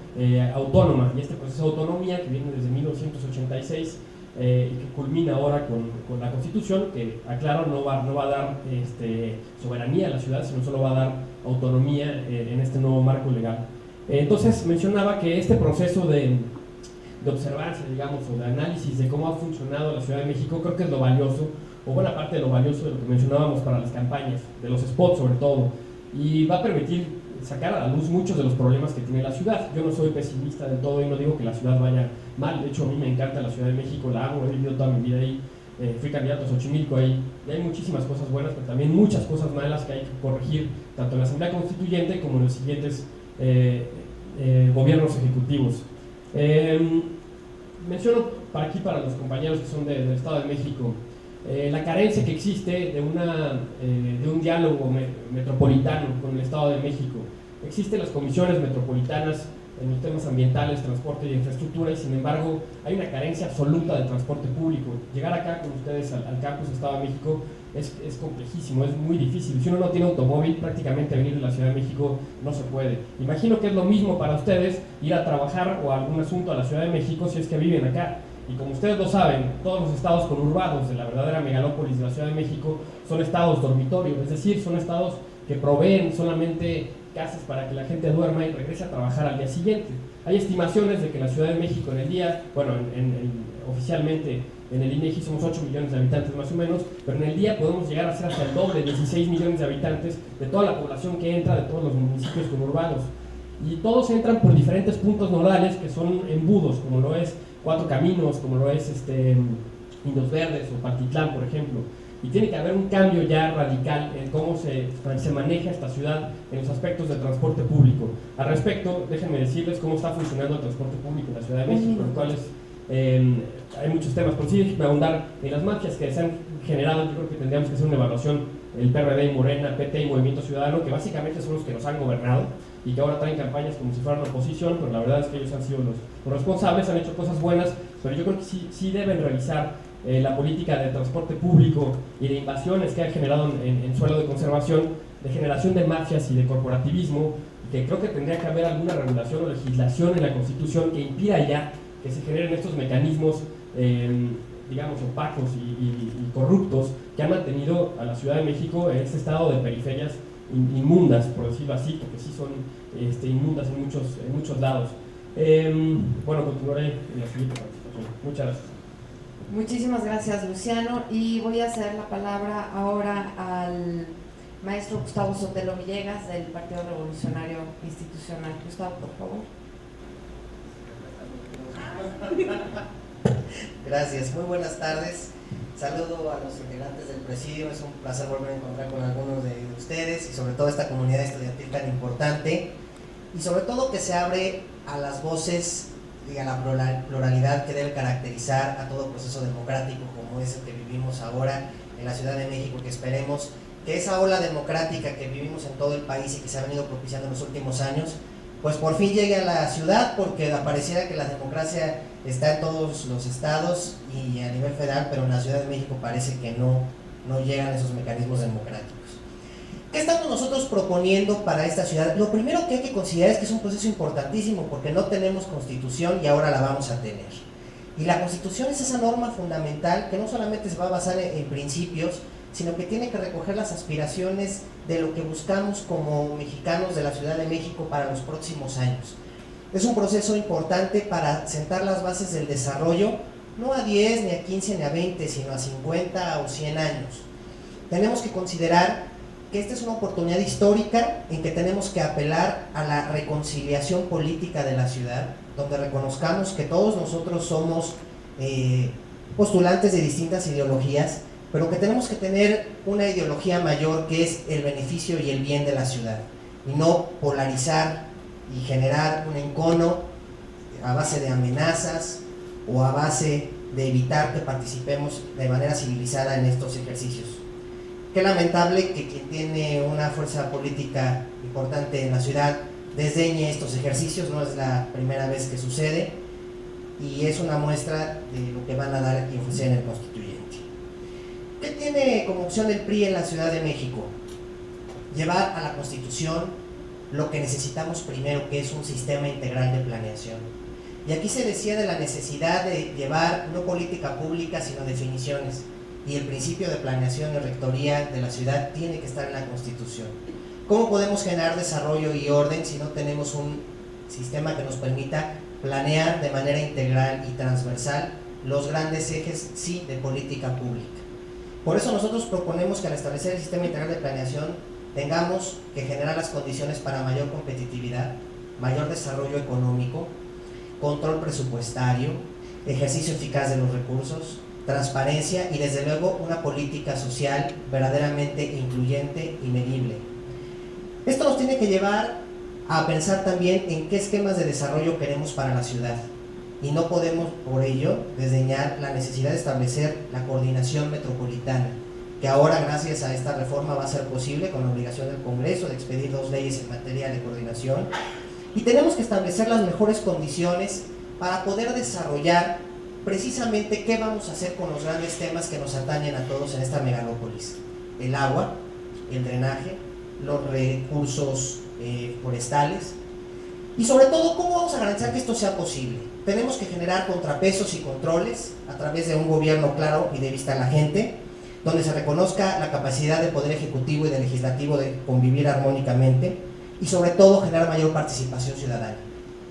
autónoma, y este proceso de autonomía que viene desde 1986 y que culmina ahora con la Constitución, que aclaro no va a dar soberanía a la ciudad, sino solo va a dar autonomía en este nuevo marco legal. Entonces mencionaba que este proceso de observancia, digamos, o de análisis de cómo ha funcionado la Ciudad de México, creo que es lo valioso, o buena parte de lo valioso de lo que mencionábamos para las campañas, de los spots sobre todo, y va a permitir sacar a la luz muchos de los problemas que tiene la ciudad. Yo no soy pesimista del todo y no digo que la ciudad vaya mal, de hecho a mí me encanta la Ciudad de México, la amo, he vivido toda mi vida ahí, fui candidato a Xochimilco ahí, y hay muchísimas cosas buenas, pero también muchas cosas malas que hay que corregir, tanto en la Asamblea Constituyente como en los siguientes gobiernos ejecutivos. Menciono para los compañeros que son del Estado de México, la carencia que existe de un diálogo metropolitano con el Estado de México. Existen las comisiones metropolitanas en los temas ambientales, transporte y infraestructura, y sin embargo hay una carencia absoluta de transporte público. Llegar acá con ustedes al campus Estado de México es complejísimo, es muy difícil. Si uno no tiene automóvil, prácticamente venir de la Ciudad de México no se puede. Imagino que es lo mismo para ustedes ir a trabajar o a algún asunto a la Ciudad de México si es que viven acá. Y como ustedes lo saben, todos los estados conurbados de la verdadera megalópolis de la Ciudad de México son estados dormitorio, es decir, son estados que proveen solamente casas para que la gente duerma y regrese a trabajar al día siguiente. Hay estimaciones de que la Ciudad de México en el día, bueno, oficialmente en el INEGI somos 8 millones de habitantes más o menos, pero en el día podemos llegar a ser hasta el doble, 16 millones de habitantes de toda la población que entra de todos los municipios conurbados. Y todos entran por diferentes puntos nodales que son embudos, como lo es Cuatro Caminos, como lo es Indios Verdes o Pantitlán, por ejemplo. Y tiene que haber un cambio ya radical en cómo se maneja esta ciudad en los aspectos del transporte público. Al respecto, déjenme decirles cómo está funcionando el transporte público en la Ciudad de México, los cuales hay muchos temas, pero sí déjenme ahondar en las mafias que se han generado. Yo creo que tendríamos que hacer una evaluación, el PRD y Morena, PT y Movimiento Ciudadano, que básicamente son los que nos han gobernado y que ahora traen campañas como si fueran oposición, pero la verdad es que ellos han sido los responsables, han hecho cosas buenas, pero yo creo que sí deben revisar la política de transporte público y de invasiones que han generado en suelo de conservación, de generación de mafias y de corporativismo, que creo que tendría que haber alguna regulación o legislación en la Constitución que impida ya que se generen estos mecanismos, digamos, opacos y corruptos que han mantenido a la Ciudad de México en este estado de periferias inmundas, por decirlo así, porque sí son inmundas en muchos lados. Bueno, continuaré en la siguiente participación. Muchas gracias. Muchísimas gracias, Luciano, y voy a ceder la palabra ahora al maestro Gustavo Sotelo Villegas del Partido Revolucionario Institucional. Gustavo, por favor. Gracias, muy buenas tardes. Saludo a los integrantes del presidio, es un placer volver a encontrar con algunos de ustedes y sobre todo esta comunidad estudiantil tan importante, y sobre todo que se abre a las voces y a la pluralidad que debe caracterizar a todo proceso democrático como es el que vivimos ahora en la Ciudad de México, que esperemos que esa ola democrática que vivimos en todo el país y que se ha venido propiciando en los últimos años, pues por fin llegue a la ciudad, porque pareciera que la democracia está en todos los estados y a nivel federal, pero en la Ciudad de México parece que no llegan esos mecanismos democráticos. ¿Qué estamos nosotros proponiendo para esta ciudad? Lo primero que hay que considerar es que es un proceso importantísimo porque no tenemos constitución y ahora la vamos a tener. Y la constitución es esa norma fundamental que no solamente se va a basar en principios, sino que tiene que recoger las aspiraciones de lo que buscamos como mexicanos de la Ciudad de México para los próximos años. Es un proceso importante para sentar las bases del desarrollo, no a 10, ni a 15, ni a 20, sino a 50 o 100 años. Tenemos que considerar que esta es una oportunidad histórica en que tenemos que apelar a la reconciliación política de la ciudad, donde reconozcamos que todos nosotros somos postulantes de distintas ideologías, pero que tenemos que tener una ideología mayor que es el beneficio y el bien de la ciudad, y no polarizar y generar un encono a base de amenazas o a base de evitar que participemos de manera civilizada en estos ejercicios. Qué lamentable que quien tiene una fuerza política importante en la ciudad desdeñe estos ejercicios, no es la primera vez que sucede y es una muestra de lo que van a dar y ofrecer en el constituyente. ¿Qué tiene como opción el PRI en la Ciudad de México? Llevar a la Constitución lo que necesitamos primero, que es un sistema integral de planeación. Y aquí se decía de la necesidad de llevar no política pública, sino definiciones. Y el principio de planeación y rectoría de la ciudad tiene que estar en la Constitución. ¿Cómo podemos generar desarrollo y orden si no tenemos un sistema que nos permita planear de manera integral y transversal los grandes ejes, sí, de política pública? Por eso nosotros proponemos que al establecer el sistema integral de planeación tengamos que generar las condiciones para mayor competitividad, mayor desarrollo económico, control presupuestario, ejercicio eficaz de los recursos, transparencia y desde luego una política social verdaderamente incluyente y medible. Esto nos tiene que llevar a pensar también en qué esquemas de desarrollo queremos para la ciudad, y no podemos por ello desdeñar la necesidad de establecer la coordinación metropolitana, que ahora gracias a esta reforma va a ser posible con la obligación del Congreso de expedir 2 leyes en materia de coordinación, y tenemos que establecer las mejores condiciones para poder desarrollar precisamente qué vamos a hacer con los grandes temas que nos atañen a todos en esta megalópolis: el agua, el drenaje, los recursos forestales, y sobre todo cómo vamos a garantizar que esto sea posible. Tenemos que generar contrapesos y controles a través de un gobierno claro y de vista a la gente, donde se reconozca la capacidad del Poder Ejecutivo y del Legislativo de convivir armónicamente, y sobre todo generar mayor participación ciudadana.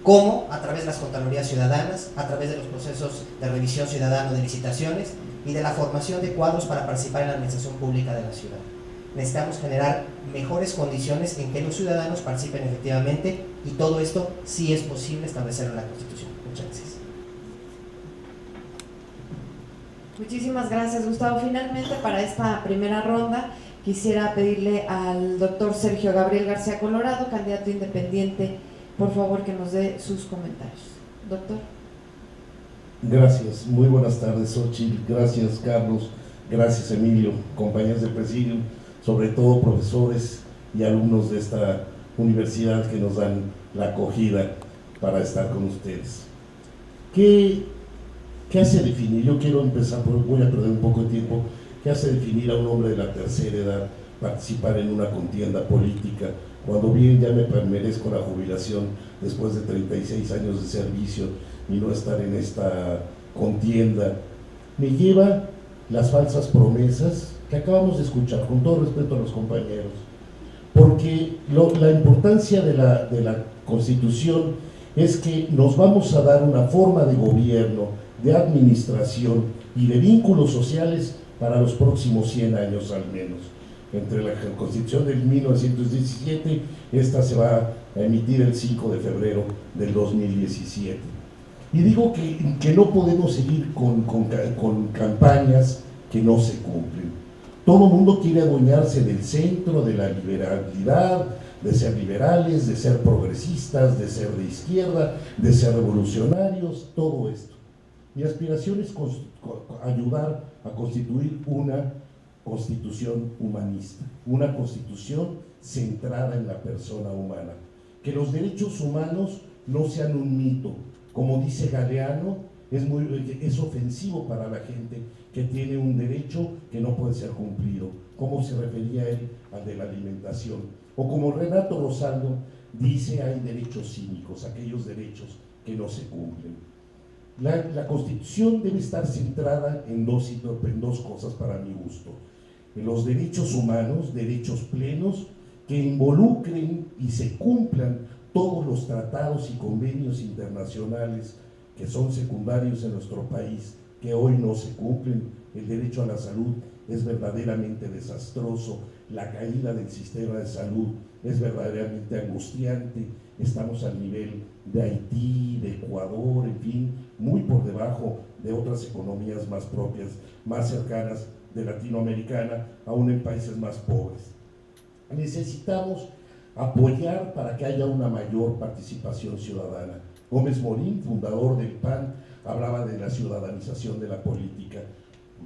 ¿Cómo? A través de las contralorías ciudadanas, a través de los procesos de revisión ciudadana de licitaciones y de la formación de cuadros para participar en la administración pública de la ciudad. Necesitamos generar mejores condiciones en que los ciudadanos participen efectivamente, y todo esto sí es posible establecerlo en la Constitución. Muchas gracias. Muchísimas gracias, Gustavo. Finalmente, para esta primera ronda, quisiera pedirle al doctor Sergio Gabriel García Colorado, candidato independiente, por favor que nos dé sus comentarios. Doctor. Gracias, muy buenas tardes, Xochitl. Gracias, Carlos. Gracias, Emilio, compañeros de presidium, sobre todo profesores y alumnos de esta universidad que nos dan la acogida para estar con ustedes. ¿Qué hace definir? Yo quiero empezar, voy a perder un poco de tiempo. ¿Qué hace definir a un hombre de la tercera edad participar en una contienda política, cuando bien ya me merezco la jubilación después de 36 años de servicio y no estar en esta contienda? Me lleva las falsas promesas que acabamos de escuchar, con todo respeto a los compañeros, porque la importancia de la Constitución es que nos vamos a dar una forma de gobierno, de administración y de vínculos sociales para los próximos 100 años al menos. Entre la Constitución del 1917, esta se va a emitir el 5 de febrero del 2017. Y digo que no podemos seguir con campañas que no se cumplen. Todo el mundo quiere adueñarse del centro, de la liberalidad, de ser liberales, de ser progresistas, de ser de izquierda, de ser revolucionarios, todo esto. Mi aspiración es ayudar a constituir una constitución humanista, una constitución centrada en la persona humana. Que los derechos humanos no sean un mito. Como dice Galeano, es ofensivo para la gente que tiene un derecho que no puede ser cumplido, como se refería él al de la alimentación. O como Renato Rosaldo dice, hay derechos cívicos, aquellos derechos que no se cumplen. La Constitución debe estar centrada en dos cosas para mi gusto: en los derechos humanos, derechos plenos, que involucren y se cumplan todos los tratados y convenios internacionales que son secundarios en nuestro país, que hoy no se cumplen. El derecho a la salud es verdaderamente desastroso, la caída del sistema de salud es verdaderamente angustiante, estamos al nivel de Haití, de Ecuador, en fin, muy por debajo de otras economías más propias, más cercanas de Latinoamericana, aún en países más pobres. Necesitamos apoyar para que haya una mayor participación ciudadana. Gómez Morín, fundador del PAN, hablaba de la ciudadanización de la política,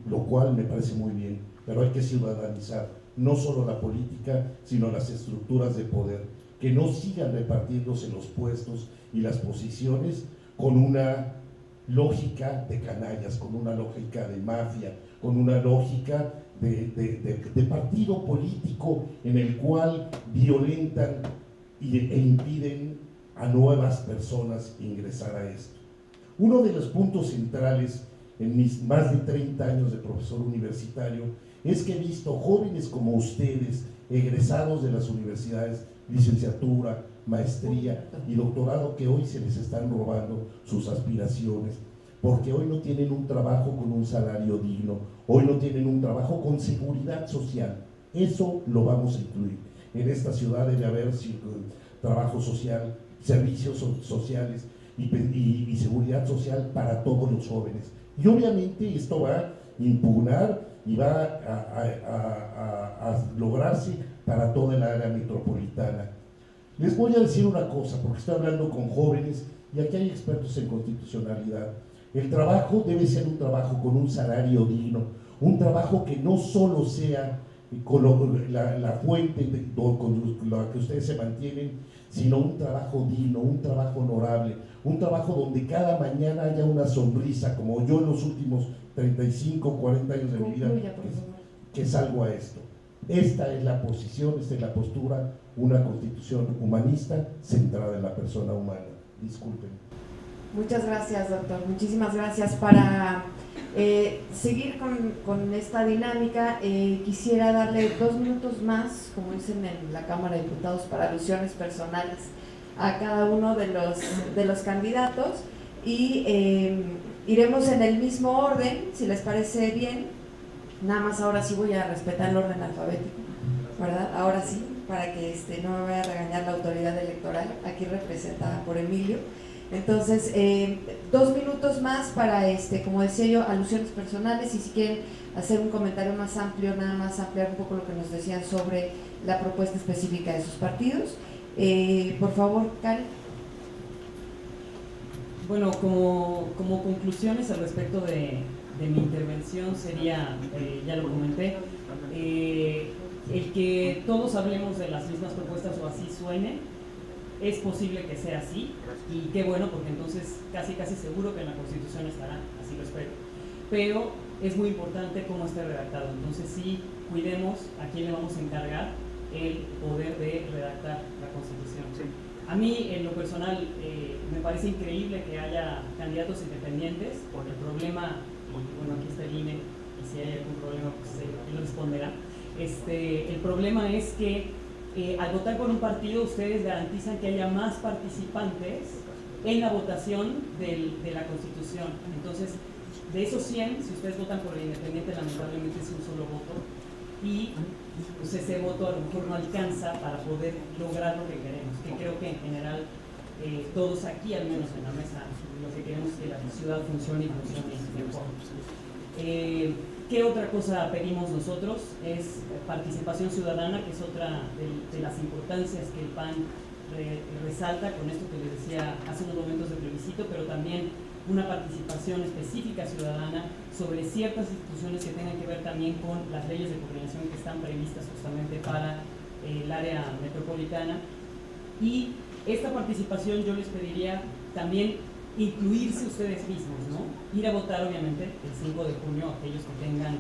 lo cual me parece muy bien, pero hay que ciudadanizar no solo la política, sino las estructuras de poder, que no sigan repartiéndose los puestos y las posiciones con una lógica de canallas, con una lógica de mafia, con una lógica de partido político en el cual violentan e impiden a nuevas personas ingresar a esto. Uno de los puntos centrales en mis más de 30 años de profesor universitario es que he visto jóvenes como ustedes, egresados de las universidades, licenciatura, maestría y doctorado, que hoy se les están robando sus aspiraciones, porque hoy no tienen un trabajo con un salario digno, hoy no tienen un trabajo con seguridad social. Eso lo vamos a incluir. En esta ciudad debe haber trabajo social, servicios sociales y seguridad social para todos los jóvenes. Y obviamente esto va a impugnar y va a lograrse para toda el área metropolitana. Les voy a decir una cosa, porque estoy hablando con jóvenes y aquí hay expertos en constitucionalidad. El trabajo debe ser un trabajo con un salario digno, un trabajo que no solo sea con la fuente con la que ustedes se mantienen, sino un trabajo digno, un trabajo honorable, un trabajo donde cada mañana haya una sonrisa, como yo en los últimos 35, 40 años de mi vida, que salgo a esto. Esta es la posición, esta es la postura, una constitución humanista centrada en la persona humana. Disculpen. Muchas gracias, doctor. Muchísimas gracias. Para seguir con esta dinámica, quisiera darle 2 minutos más, como dicen en la Cámara de Diputados, para alusiones personales a cada uno de los candidatos y iremos en el mismo orden, si les parece bien. Nada más ahora sí voy a respetar el orden alfabético, ¿verdad? Ahora sí, para que no me vaya a regañar la autoridad electoral, aquí representada por Emilio. Entonces, 2 minutos más para, como decía yo, alusiones personales, y si quieren hacer un comentario más amplio, nada más ampliar un poco lo que nos decían sobre la propuesta específica de sus partidos. Por favor, Karen. Bueno, como conclusiones al respecto de mi intervención sería, ya lo comenté, el que todos hablemos de las mismas propuestas o así suene. Es posible que sea así, y qué bueno, porque entonces casi seguro que en la Constitución estará, así lo espero. Pero es muy importante cómo esté redactado, entonces sí, cuidemos a quién le vamos a encargar el poder de redactar la Constitución. Sí. A mí, en lo personal, me parece increíble que haya candidatos independientes, porque el problema, y bueno, aquí está el INE, y si hay algún problema, pues él responderá. El problema es que al votar por un partido, ustedes garantizan que haya más participantes en la votación de la Constitución. Entonces, de esos 100, si ustedes votan por el independiente, lamentablemente es un solo voto, y pues ese voto a lo mejor no alcanza para poder lograr lo que queremos, que creo que en general todos aquí, al menos en la mesa, lo que queremos es que la ciudad funcione y funcione mejor. ¿Qué otra cosa pedimos nosotros? Es participación ciudadana, que es otra de las importancias que el PAN resalta con esto que les decía hace unos momentos de plebiscito, pero también una participación específica ciudadana sobre ciertas instituciones que tengan que ver también con las leyes de coordinación que están previstas justamente para el área metropolitana. Y esta participación yo les pediría también incluirse ustedes mismos, ¿no? Ir a votar, obviamente, el 5 de junio, aquellos que tengan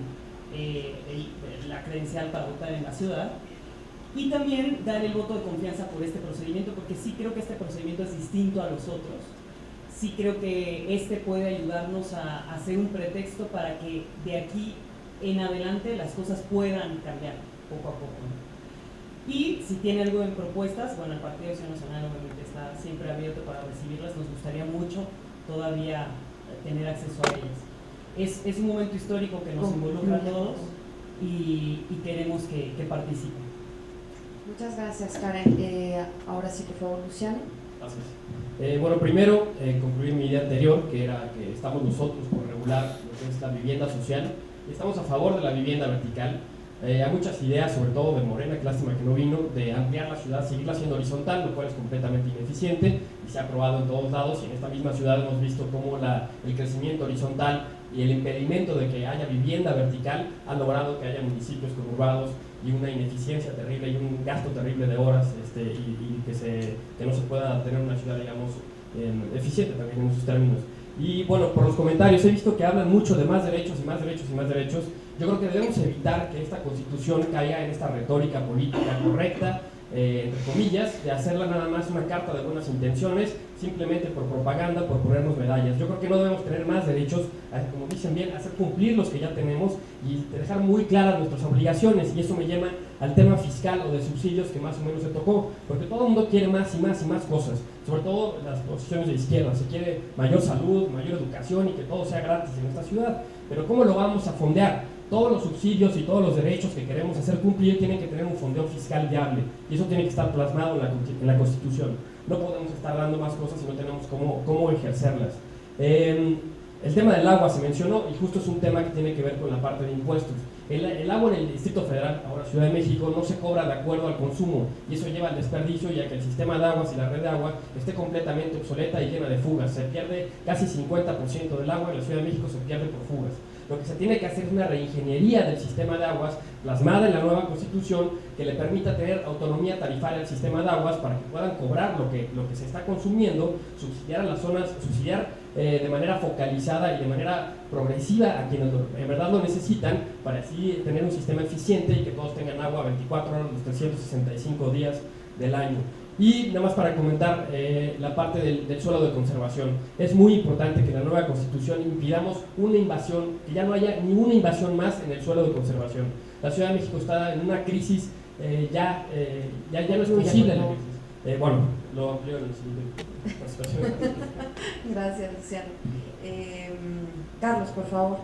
la credencial para votar en la ciudad, y también dar el voto de confianza por este procedimiento, porque sí creo que este procedimiento es distinto a los otros. Sí creo que puede ayudarnos a hacer un pretexto para que de aquí en adelante las cosas puedan cambiar poco a poco, ¿no? Y si tiene algo en propuestas, bueno, el Partido de Acción Nacional obviamente está siempre abierto para recibirlas. Nos gustaría mucho todavía tener acceso a ellas. Es un momento histórico que nos involucra a todos y queremos que participen. Muchas gracias, Karen. Ahora sí, por favor, Luciano. Gracias. Bueno, primero, concluir mi idea anterior, que era que estamos nosotros por regular lo que es la vivienda social, y estamos a favor de la vivienda vertical. Hay muchas ideas, sobre todo de Morena, que lástima que no vino, de ampliar la ciudad, seguirla haciendo horizontal, lo cual es completamente ineficiente y se ha probado en todos lados, y en esta misma ciudad hemos visto cómo el crecimiento horizontal y el impedimento de que haya vivienda vertical han logrado que haya municipios conurbados y una ineficiencia terrible y un gasto terrible de horas y que no se pueda tener una ciudad, digamos, eficiente también en esos términos. Y bueno, por los comentarios he visto que hablan mucho de más derechos y más derechos y más derechos. Yo creo que debemos evitar que esta Constitución caiga en esta retórica política correcta, entre comillas, de hacerla nada más una carta de buenas intenciones, simplemente por propaganda, por ponernos medallas. Yo creo que no debemos tener más derechos, como dicen bien, hacer cumplir los que ya tenemos y dejar muy claras nuestras obligaciones, y eso me lleva al tema fiscal o de subsidios que más o menos se tocó, porque todo el mundo quiere más y más y más cosas, sobre todo las posiciones de izquierda. Se quiere mayor salud, mayor educación y que todo sea gratis en esta ciudad, pero ¿cómo lo vamos a fondear? Todos los subsidios y todos los derechos que queremos hacer cumplir tienen que tener un fondeo fiscal viable, y eso tiene que estar plasmado en la Constitución. no podemos estar dando más cosas si no tenemos cómo ejercerlas. El tema del agua se mencionó y justo es un tema que tiene que ver con la parte de impuestos. El agua en el Distrito Federal, ahora Ciudad de México, no se cobra de acuerdo al consumo y eso lleva al desperdicio, ya que el sistema de aguas y la red de agua esté completamente obsoleta y llena de fugas. Se pierde casi 50% del agua en la Ciudad de México, se pierde por fugas. Lo que se tiene que hacer es una reingeniería del sistema de aguas plasmada en la nueva Constitución que le permita tener autonomía tarifaria al sistema de aguas para que puedan cobrar lo que se está consumiendo, subsidiar a las zonas, de manera focalizada y de manera progresiva a quienes en verdad lo necesitan, para así tener un sistema eficiente y que todos tengan agua 24 horas los 365 días del año. Y nada más para comentar la parte del suelo de conservación. Es muy importante que en la nueva Constitución impidamos una invasión, que ya no haya ninguna invasión más en el suelo de conservación. La Ciudad de México está en una crisis, ya no es posible la crisis. Bueno, lo amplio en la siguiente participación. Gracias, Luciano. Carlos, por favor.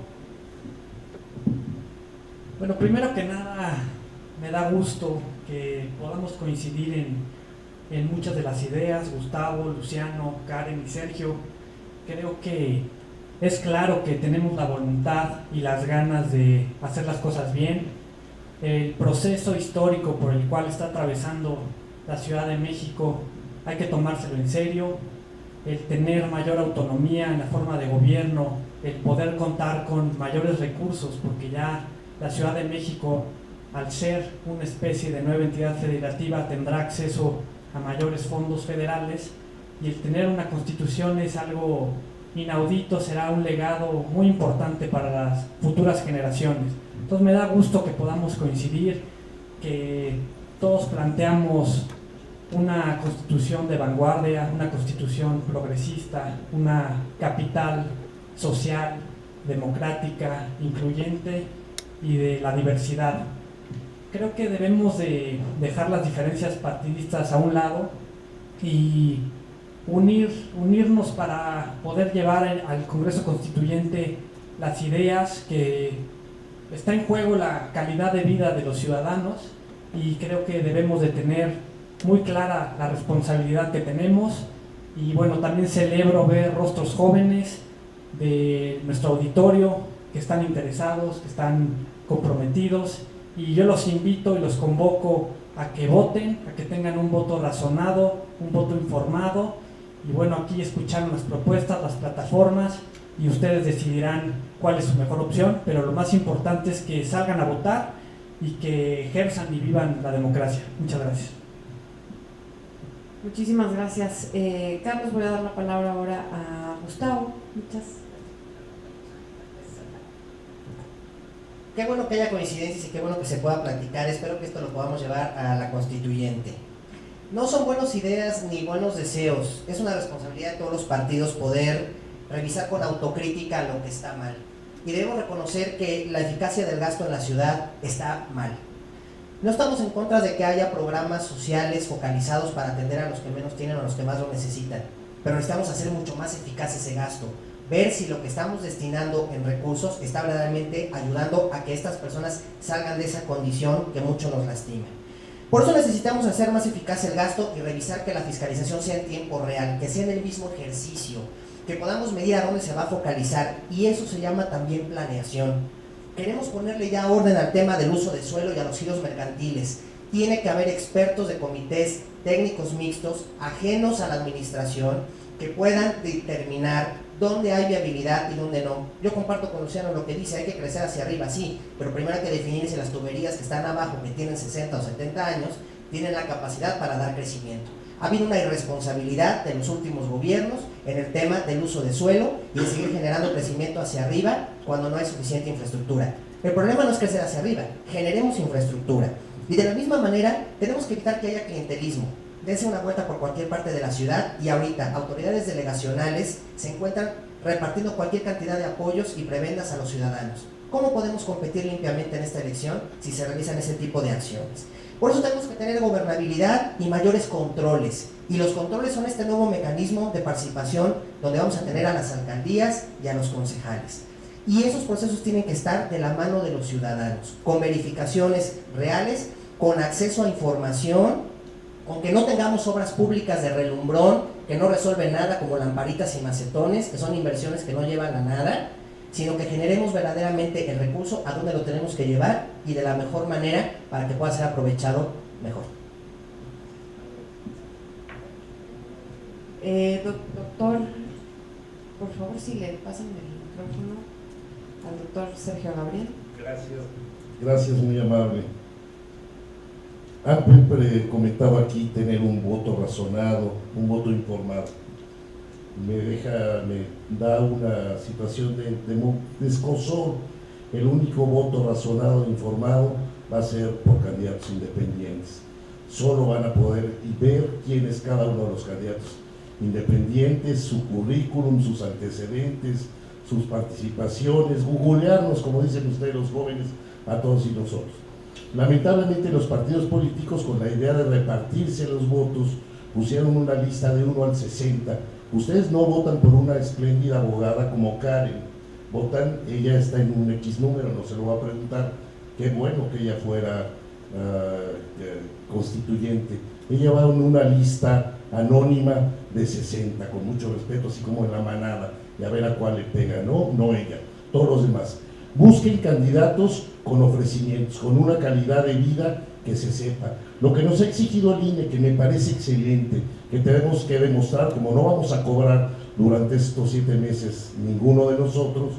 Bueno, primero que nada, me da gusto que podamos coincidir en muchas de las ideas, Gustavo, Luciano, Karen y Sergio. Creo que es claro que tenemos la voluntad y las ganas de hacer las cosas bien. El proceso histórico por el cual está atravesando la Ciudad de México hay que tomárselo en serio. El tener mayor autonomía en la forma de gobierno, el poder contar con mayores recursos, porque ya la Ciudad de México, al ser una especie de nueva entidad federativa, tendrá acceso a mayores fondos federales, y el tener una constitución es algo inaudito, será un legado muy importante para las futuras generaciones. Entonces me da gusto que podamos coincidir, que todos planteamos una constitución de vanguardia, una constitución progresista, una capital social, democrática, incluyente y de la diversidad. Creo que debemos de dejar las diferencias partidistas a un lado y unirnos para poder llevar al Congreso Constituyente las ideas que está en juego, la calidad de vida de los ciudadanos, y creo que debemos de tener muy clara la responsabilidad que tenemos. Y bueno, también celebro ver rostros jóvenes de nuestro auditorio que están interesados, que están comprometidos, y yo los invito y los convoco a que voten, a que tengan un voto razonado, un voto informado. Y bueno, aquí escucharon las propuestas, las plataformas, y ustedes decidirán cuál es su mejor opción, pero lo más importante es que salgan a votar y que ejerzan y vivan la democracia. Muchas gracias. Muchísimas gracias. Carlos, voy a dar la palabra ahora a Gustavo. Muchas. Qué bueno que haya coincidencias y qué bueno que se pueda platicar. Espero que esto lo podamos llevar a la constituyente. No son buenas ideas ni buenos deseos. Es una responsabilidad de todos los partidos poder revisar con autocrítica lo que está mal. Y debemos reconocer que la eficacia del gasto en la ciudad está mal. No estamos en contra de que haya programas sociales focalizados para atender a los que menos tienen o a los que más lo necesitan, pero necesitamos hacer mucho más eficaz ese gasto, ver si lo que estamos destinando en recursos está verdaderamente ayudando a que estas personas salgan de esa condición que mucho nos lastima. Por eso necesitamos hacer más eficaz el gasto y revisar que la fiscalización sea en tiempo real, que sea en el mismo ejercicio, que podamos medir a dónde se va a focalizar, y eso se llama también planeación. Queremos ponerle ya orden al tema del uso de suelo y a los giros mercantiles. Tiene que haber expertos de comités técnicos mixtos, ajenos a la administración, que puedan determinar dónde hay viabilidad y dónde no. Yo comparto con Luciano lo que dice, hay que crecer hacia arriba, sí, pero primero hay que definir si las tuberías que están abajo, que tienen 60 o 70 años, tienen la capacidad para dar crecimiento. Ha habido una irresponsabilidad de los últimos gobiernos en el tema del uso de suelo y de seguir generando crecimiento hacia arriba cuando no hay suficiente infraestructura. El problema no es crecer hacia arriba, generemos infraestructura. Y de la misma manera, tenemos que evitar que haya clientelismo. Dense una vuelta por cualquier parte de la ciudad y ahorita autoridades delegacionales se encuentran repartiendo cualquier cantidad de apoyos y prebendas a los ciudadanos. ¿Cómo podemos competir limpiamente en esta elección si se realizan ese tipo de acciones? Por eso tenemos que tener gobernabilidad y mayores controles. Y los controles son este nuevo mecanismo de participación donde vamos a tener a las alcaldías y a los concejales. Y esos procesos tienen que estar de la mano de los ciudadanos, con verificaciones reales, con acceso a información, con que no tengamos obras públicas de relumbrón, que no resuelven nada, como lamparitas y macetones, que son inversiones que no llevan a nada, sino que generemos verdaderamente el recurso a donde lo tenemos que llevar y de la mejor manera para que pueda ser aprovechado mejor. Doctor, por favor, si le pasan el micrófono al doctor Sergio Gabriel. Gracias, muy amable. Han siempre comentado aquí tener un voto razonado, un voto informado. Me da una situación de escozor. El único voto razonado e informado va a ser por candidatos independientes. Solo van a poder ver quién es cada uno de los candidatos independientes, su currículum, sus antecedentes, sus participaciones, googlearnos, como dicen ustedes los jóvenes, a todos y nosotros. Lamentablemente los partidos políticos, con la idea de repartirse los votos, pusieron una lista de 1 al 60. Ustedes no votan por una espléndida abogada como Karen, votan, ella está en un X número, no se lo va a preguntar, qué bueno que ella fuera constituyente. Ella va en una lista anónima de 60, con mucho respeto, así como en la manada, y a ver a cuál le pega, no ella, todos los demás. Busquen candidatos con ofrecimientos, con una calidad de vida que se sepa. Lo que nos ha exigido el INE, que me parece excelente, que tenemos que demostrar, como no vamos a cobrar durante estos 7 meses ninguno de nosotros,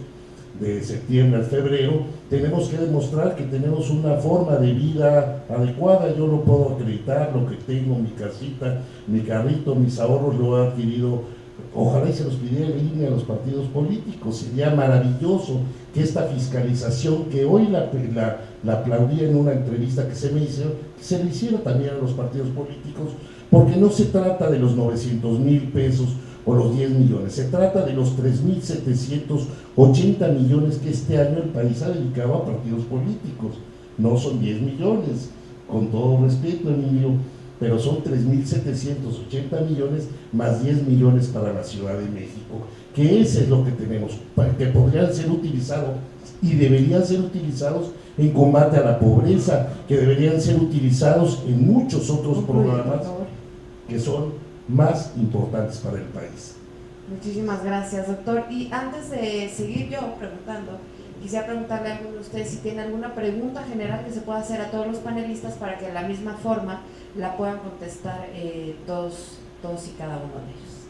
de septiembre al febrero, tenemos que demostrar que tenemos una forma de vida adecuada. Yo lo puedo acreditar, lo que tengo, mi casita, mi carrito, mis ahorros, lo he adquirido. Ojalá y se los pidiera el INE a los partidos políticos. Sería maravilloso que esta fiscalización, que hoy la aplaudí en una entrevista que se me hizo, que se le hiciera también a los partidos políticos, porque no se trata de los 900,000 pesos o los 10 millones, se trata de los 3,780 millones que este año el país ha dedicado a partidos políticos. No son 10 millones, con todo respeto, Emilio, pero son 3,780 millones más 10 millones para la Ciudad de México, que ese es lo que tenemos, que podrían ser utilizados y deberían ser utilizados en combate a la pobreza, que deberían ser utilizados en muchos otros programas que son más importantes para el país. Muchísimas gracias, doctor. Y antes de seguir yo preguntando, quisiera preguntarle a alguno de ustedes si tiene alguna pregunta general que se pueda hacer a todos los panelistas para que de la misma forma la puedan contestar todos y cada uno de ellos.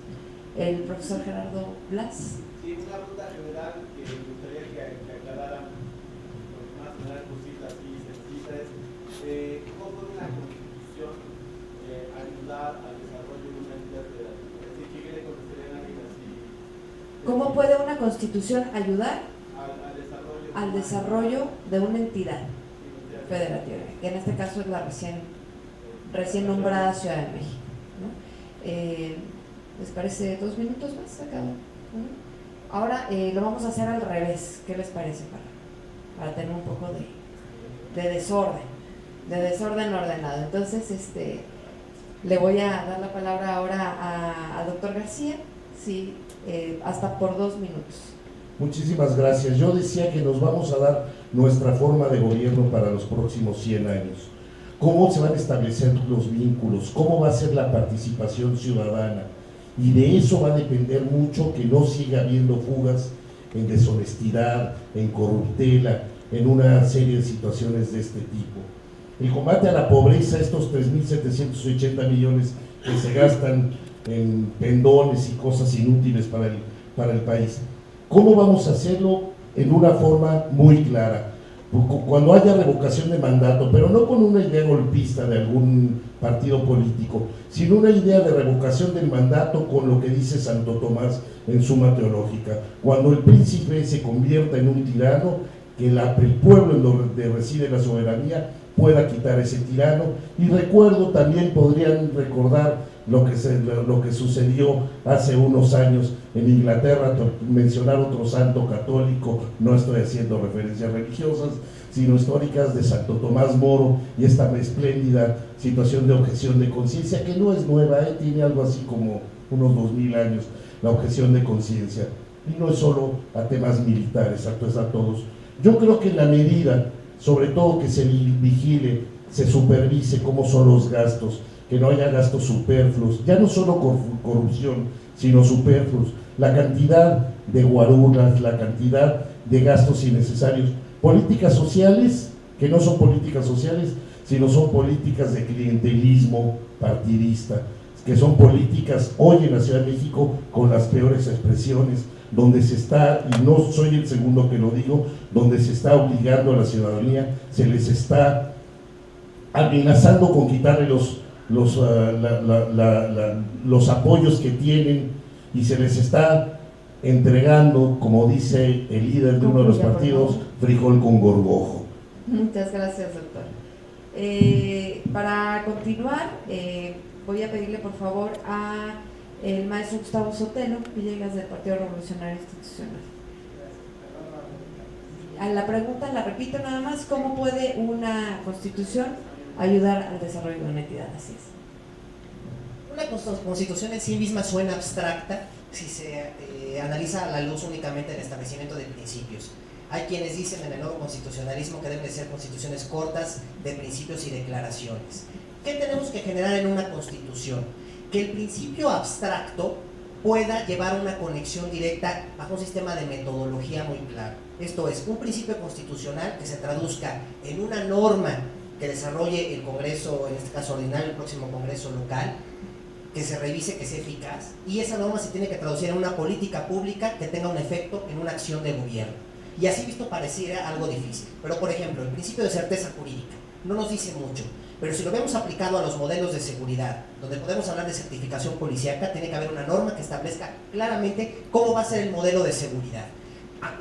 El profesor Gerardo Blas. Sí, una pregunta general que me gustaría que aclararan lo más general posible aquí sencilla es ¿cómo puede una constitución ayudar al desarrollo de una entidad federativa? Es decir, ¿qué quiere conocer en alguien así? ¿Cómo puede una constitución ayudar al desarrollo de una entidad federativa? Que en este caso es la recién nombrada Ciudad de México, ¿no? ¿Les parece 2 minutos más acá? Ahora lo vamos a hacer al revés. ¿Qué les parece? Para tener un poco de desorden ordenado. Entonces, le voy a dar la palabra ahora a doctor García, sí, hasta por 2 minutos. Muchísimas gracias. Yo decía que nos vamos a dar nuestra forma de gobierno para los próximos 100 años. ¿Cómo se van a establecer los vínculos? ¿Cómo va a ser la participación ciudadana? Y de eso va a depender mucho que no siga habiendo fugas en deshonestidad, en corruptela, en una serie de situaciones de este tipo. El combate a la pobreza, estos 3,780 millones que se gastan en pendones y cosas inútiles para el país. ¿Cómo vamos a hacerlo? En una forma muy clara. Cuando haya revocación de mandato, pero no con una idea golpista de algún partido político, sino una idea de revocación del mandato con lo que dice Santo Tomás en Suma Teológica. Cuando el príncipe se convierta en un tirano, que el pueblo en donde reside la soberanía pueda quitar ese tirano. Y recuerdo, también podrían recordar lo que sucedió hace unos años en Inglaterra, mencionar otro santo católico, no estoy haciendo referencias religiosas, sino históricas, de Santo Tomás Moro, y esta espléndida situación de objeción de conciencia, que no es nueva, tiene algo así como unos 2000 años, la objeción de conciencia, y no es solo a temas militares, es a todos. Yo creo que en la medida, sobre todo que se vigile, se supervise cómo son los gastos, que no haya gastos superfluos, ya no solo corrupción, sino superfluos, la cantidad de guaruras, la cantidad de gastos innecesarios, políticas sociales que no son políticas sociales, sino son políticas de clientelismo partidista, que son políticas hoy en la Ciudad de México con las peores expresiones, donde se está, y no soy el segundo que lo digo, donde se está obligando a la ciudadanía, se les está amenazando con quitarle los apoyos que tienen y se les está entregando, como dice el líder de uno de los partidos, frijol con gorgojo. Muchas gracias, doctor. Para continuar, voy a pedirle por favor a el maestro Gustavo Sotelo Villegas del Partido Revolucionario Institucional. A la pregunta la repito nada más: ¿cómo puede una constitución ayudar al desarrollo de una entidad? Así es. Una constitución en sí misma suena abstracta si se analiza a la luz únicamente del establecimiento de principios. Hay quienes dicen en el nuevo constitucionalismo que deben de ser constituciones cortas de principios y declaraciones. ¿Qué tenemos que generar en una constitución? Que el principio abstracto pueda llevar una conexión directa bajo un sistema de metodología muy claro. Esto es, un principio constitucional que se traduzca en una norma que desarrolle el Congreso, en este caso ordinario, el próximo Congreso local, que se revise, que sea eficaz, y esa norma se tiene que traducir en una política pública que tenga un efecto en una acción de gobierno. Y así visto pareciera algo difícil, pero por ejemplo, el principio de certeza jurídica no nos dice mucho, pero si lo vemos aplicado a los modelos de seguridad, donde podemos hablar de certificación policíaca, tiene que haber una norma que establezca claramente cómo va a ser el modelo de seguridad.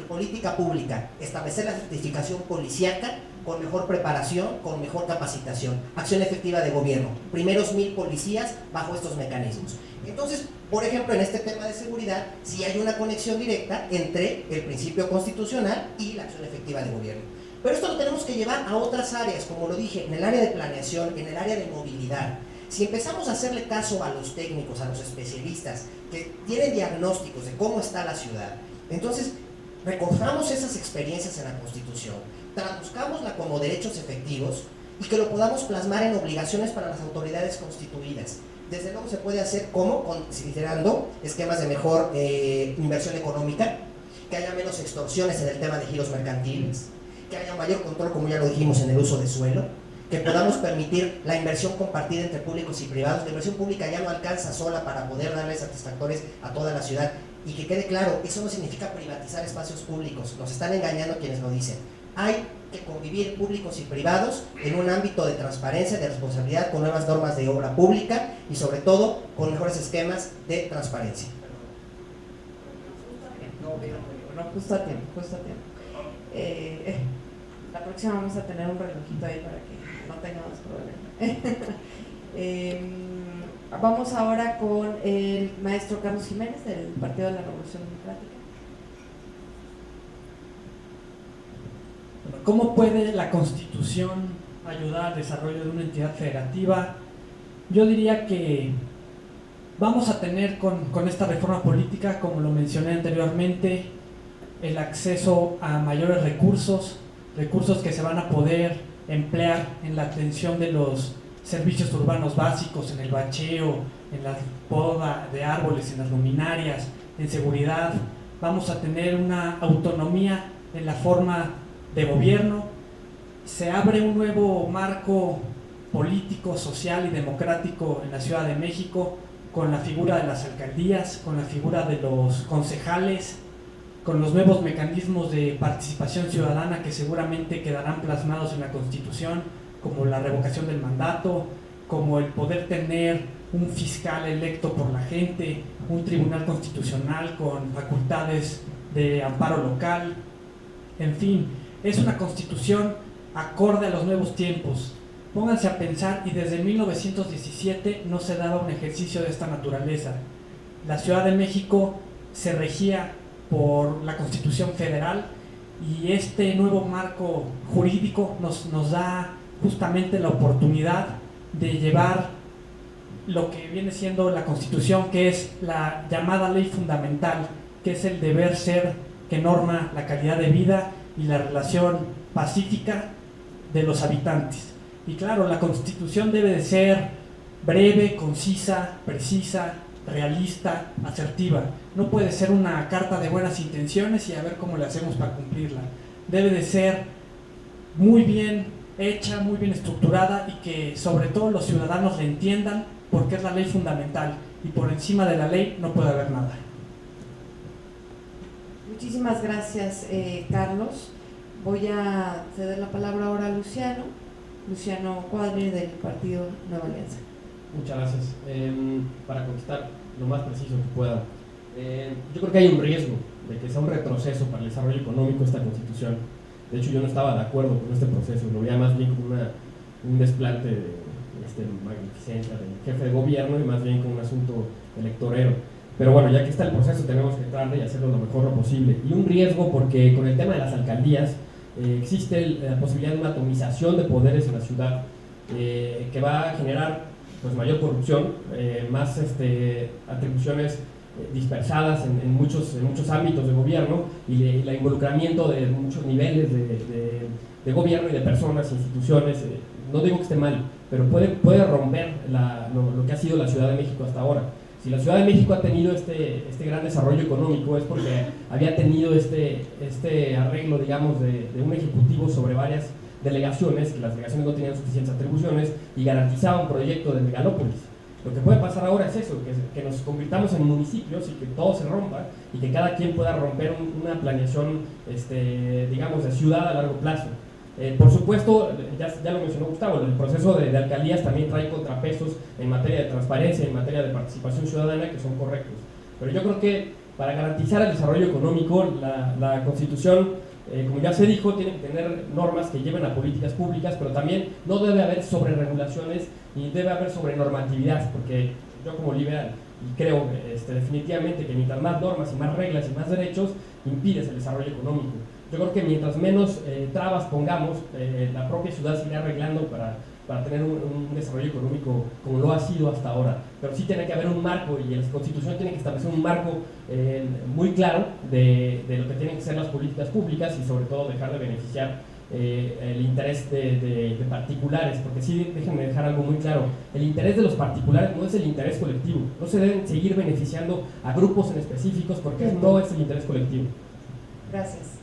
Política pública, establecer la certificación policíaca con mejor preparación, con mejor capacitación, acción efectiva de gobierno, primeros 1000 policías bajo estos mecanismos. Entonces, por ejemplo, en este tema de seguridad, sí hay una conexión directa entre el principio constitucional y la acción efectiva de gobierno. Pero esto lo tenemos que llevar a otras áreas, como lo dije, en el área de planeación, en el área de movilidad. Si empezamos a hacerle caso a los técnicos, a los especialistas, que tienen diagnósticos de cómo está la ciudad, entonces recojamos esas experiencias en la Constitución, traduzcámosla como derechos efectivos y que lo podamos plasmar en obligaciones para las autoridades constituidas. Desde luego se puede hacer como considerando esquemas de mejor inversión económica, que haya menos extorsiones en el tema de giros mercantiles, que haya mayor control, como ya lo dijimos, en el uso de suelo, que podamos permitir la inversión compartida entre públicos y privados. La inversión pública ya no alcanza sola para poder darle satisfactores a toda la ciudad. Y que quede claro, eso no significa privatizar espacios públicos, nos están engañando quienes lo dicen. Hay que convivir públicos y privados en un ámbito de transparencia, de responsabilidad, con nuevas normas de obra pública y sobre todo con mejores esquemas de transparencia. Justo a tiempo, justo a tiempo. La próxima vamos a tener un relojito ahí para que no tengamos problemas. Vamos ahora con el maestro Carlos Jiménez del Partido de la Revolución Democrática. ¿Cómo puede la Constitución ayudar al desarrollo de una entidad federativa? Yo diría que vamos a tener con esta reforma política, como lo mencioné anteriormente, el acceso a mayores recursos que se van a poder emplear en la atención de los servicios urbanos básicos, en el bacheo, en la poda de árboles, en las luminarias, en seguridad. Vamos a tener una autonomía en la forma de gobierno. Se abre un nuevo marco político, social y democrático en la Ciudad de México, con la figura de las alcaldías, con la figura de los concejales, con los nuevos mecanismos de participación ciudadana que seguramente quedarán plasmados en la Constitución, como la revocación del mandato, como el poder tener un fiscal electo por la gente, un tribunal constitucional con facultades de amparo local. En fin, es una constitución acorde a los nuevos tiempos. Pónganse a pensar, y desde 1917 no se daba un ejercicio de esta naturaleza. La Ciudad de México se regía por la Constitución Federal y este nuevo marco jurídico nos da justamente la oportunidad de llevar lo que viene siendo la Constitución, que es la llamada ley fundamental, que es el deber ser que norma la calidad de vida y la relación pacífica de los habitantes. Y claro, la Constitución debe de ser breve, concisa, precisa, realista, asertiva. No puede ser una carta de buenas intenciones y a ver cómo le hacemos para cumplirla. Debe de ser muy bien hecha, muy bien estructurada y que sobre todo los ciudadanos la entiendan, porque es la ley fundamental y por encima de la ley no puede haber nada. Muchísimas gracias, Carlos. Voy a ceder la palabra ahora a Luciano Cuadri, del Partido Nueva Alianza. Muchas gracias. Para contestar lo más preciso que pueda, yo creo que hay un riesgo de que sea un retroceso para el desarrollo económico esta Constitución. De hecho, yo no estaba de acuerdo con este proceso, lo veía más bien como un desplante de magnificencia del jefe de gobierno y más bien como un asunto electorero. Pero bueno, ya que está el proceso, tenemos que entrarle y hacerlo lo mejor posible. Y un riesgo porque con el tema de las alcaldías existe la posibilidad de una atomización de poderes en la ciudad que va a generar pues mayor corrupción, más atribuciones dispersadas en muchos ámbitos de gobierno y el involucramiento de muchos niveles de gobierno y de personas, instituciones. No digo que esté mal, pero puede romper lo que ha sido la Ciudad de México hasta ahora. Si la Ciudad de México ha tenido este gran desarrollo económico es porque había tenido este arreglo, digamos, de un ejecutivo sobre varias delegaciones, que las delegaciones no tenían suficientes atribuciones y garantizaba un proyecto de megalópolis. Lo que puede pasar ahora es eso, que nos convirtamos en municipios y que todo se rompa y que cada quien pueda romper una planeación, digamos, de ciudad a largo plazo. Por supuesto, ya lo mencionó Gustavo, el proceso de alcaldías también trae contrapesos en materia de transparencia, en materia de participación ciudadana que son correctos. Pero yo creo que para garantizar el desarrollo económico, la Constitución, como ya se dijo, tiene que tener normas que lleven a políticas públicas, pero también no debe haber sobreregulaciones ni debe haber sobrenormatividad, porque yo como liberal y creo definitivamente que mientras más normas y más reglas y más derechos, impides el desarrollo económico. Yo creo que mientras menos trabas pongamos, la propia ciudad se irá arreglando para tener un desarrollo económico como lo ha sido hasta ahora. Pero sí tiene que haber un marco y la Constitución tiene que establecer un marco muy claro de lo que tienen que ser las políticas públicas y sobre todo dejar de beneficiar el interés de particulares, porque sí, déjenme dejar algo muy claro, el interés de los particulares no es el interés colectivo, no se deben seguir beneficiando a grupos en específicos porque no es el interés colectivo. Gracias.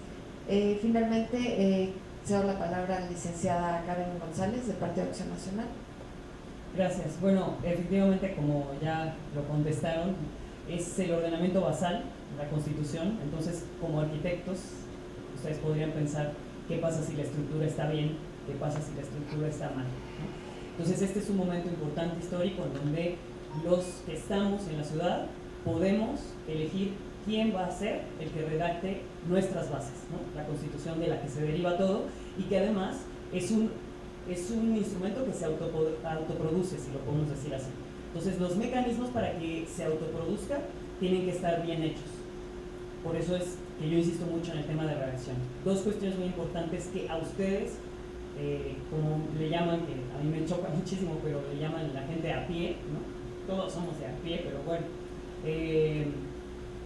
Finalmente, cedo la palabra a la licenciada Karen González, del Partido Acción Nacional. Gracias. Bueno, efectivamente, como ya lo contestaron, es el ordenamiento basal, la Constitución. Entonces, como arquitectos, ustedes podrían pensar qué pasa si la estructura está bien, qué pasa si la estructura está mal, ¿no? Entonces, este es un momento importante histórico en donde los que estamos en la ciudad podemos elegir quién va a ser el que redacte nuestras bases, ¿no? La Constitución de la que se deriva todo y que además es un instrumento que se autoproduce, si lo podemos decir así. Entonces los mecanismos para que se autoproduzca tienen que estar bien hechos. Por eso es que yo insisto mucho en el tema de redacción. Dos cuestiones muy importantes que a ustedes, como le llaman, que a mí me choca muchísimo, pero le llaman la gente a pie, ¿no? Todos somos de a pie, pero bueno,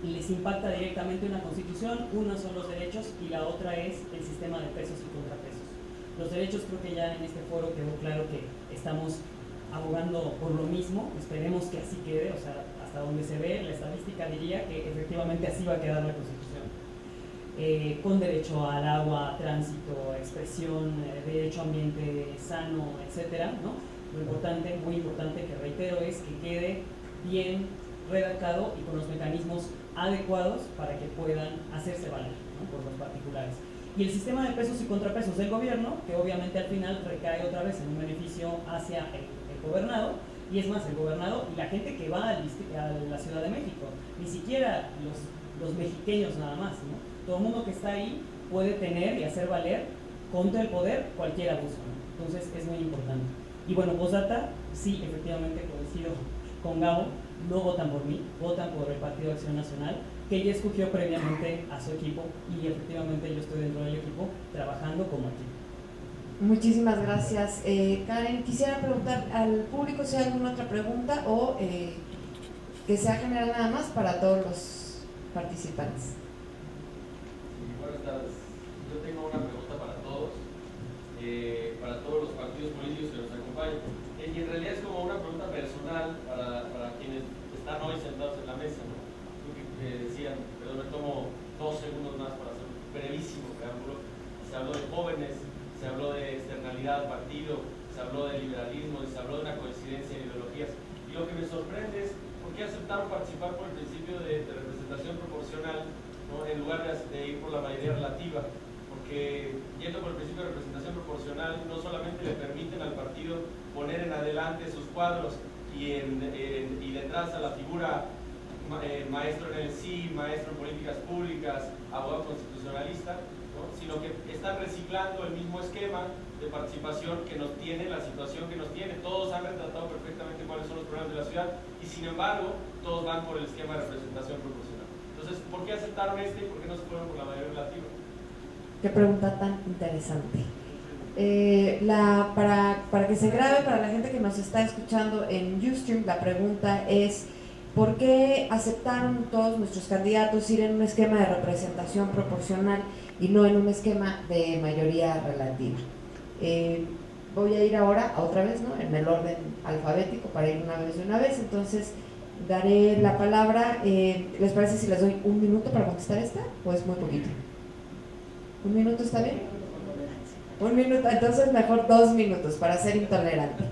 les impacta directamente una Constitución. Uno son los derechos y la otra es el sistema de pesos y contrapesos. Los derechos, creo que ya en este foro quedó claro que estamos abogando por lo mismo, esperemos que así quede, o sea, hasta donde se ve, la estadística diría que efectivamente así va a quedar la Constitución. Con derecho al agua, tránsito, expresión, derecho a ambiente sano, etcétera, ¿no? Lo importante, muy importante, que reitero, es que quede bien redactado y con los mecanismos adecuados para que puedan hacerse valer, ¿no? Por los particulares. Y el sistema de pesos y contrapesos del gobierno, que obviamente al final recae otra vez en un beneficio hacia el gobernado, y es más, el gobernado y la gente que va a la Ciudad de México, ni siquiera los mexiqueños nada más, ¿no? Todo el mundo que está ahí puede tener y hacer valer contra el poder cualquier abuso, ¿no? Entonces es muy importante. Y bueno, postdata, sí, efectivamente coincido con Gabo, no votan por mí, votan por el Partido Acción Nacional, que ya escogió previamente a su equipo y efectivamente yo estoy dentro del equipo trabajando como equipo. Muchísimas gracias, Karen. Quisiera preguntar al público si hay alguna otra pregunta o que sea general nada más para todos los participantes. Buenas tardes. Yo tengo una pregunta para todos los partidos políticos que nos acompañan. Y en realidad es como una pregunta personal preámbulo, se habló de jóvenes, se habló de externalidad al partido, se habló de liberalismo, se habló de una coincidencia de ideologías. Y lo que me sorprende es por qué aceptaron participar por el principio de representación proporcional, ¿no?, en lugar de ir por la mayoría relativa. Porque yendo por el principio de representación proporcional no solamente le permiten al partido poner en adelante sus cuadros y detrás a la figura maestro en el sí, maestro en políticas públicas, abogado constitucionalista, ¿no?, sino que están reciclando el mismo esquema de participación que nos tiene, la situación que nos tiene. Todos han retratado perfectamente cuáles son los problemas de la ciudad y sin embargo todos van por el esquema de representación proporcional. Entonces, ¿por qué aceptaron y por qué no se fueron por la mayoría relativa? Qué pregunta tan interesante. Para que se grabe, para la gente que nos está escuchando en Ustream, la pregunta es: ¿por qué aceptaron todos nuestros candidatos ir en un esquema de representación proporcional y no en un esquema de mayoría relativa? Voy a ir ahora, otra vez, ¿no?, en el orden alfabético para ir de una vez. Entonces, daré la palabra. ¿Les parece si les doy un minuto para contestar esta? ¿O es muy poquito? ¿Un minuto está bien? Un minuto, entonces mejor 2 minutos para ser intolerante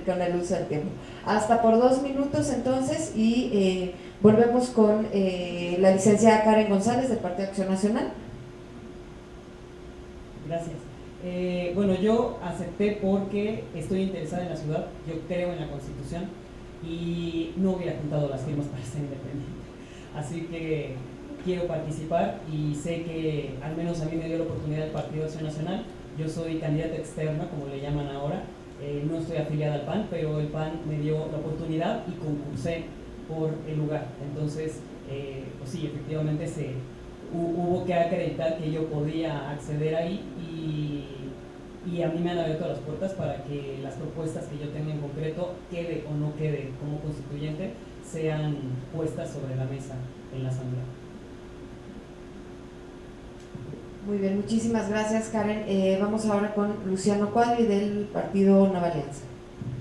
con el uso del tiempo. Hasta por 2 minutos entonces, y volvemos con la licenciada Karen González del Partido Acción Nacional. Gracias. Bueno, yo acepté porque estoy interesada en la ciudad, yo creo en la Constitución y no hubiera juntado las firmas para ser independiente. Así que quiero participar y sé que al menos a mí me dio la oportunidad el Partido Acción Nacional. Yo soy candidata externa, como le llaman ahora, no estoy afiliada al PAN, pero el PAN me dio la oportunidad y concursé por el lugar. Entonces, pues sí, efectivamente hubo que acreditar que yo podía acceder ahí y a mí me han abierto las puertas para que las propuestas que yo tenga en concreto, quede o no quede como constituyente, sean puestas sobre la mesa en la Asamblea. Muy bien, muchísimas gracias, Karen. Vamos ahora con Luciano Cuadri del Partido Nueva Alianza.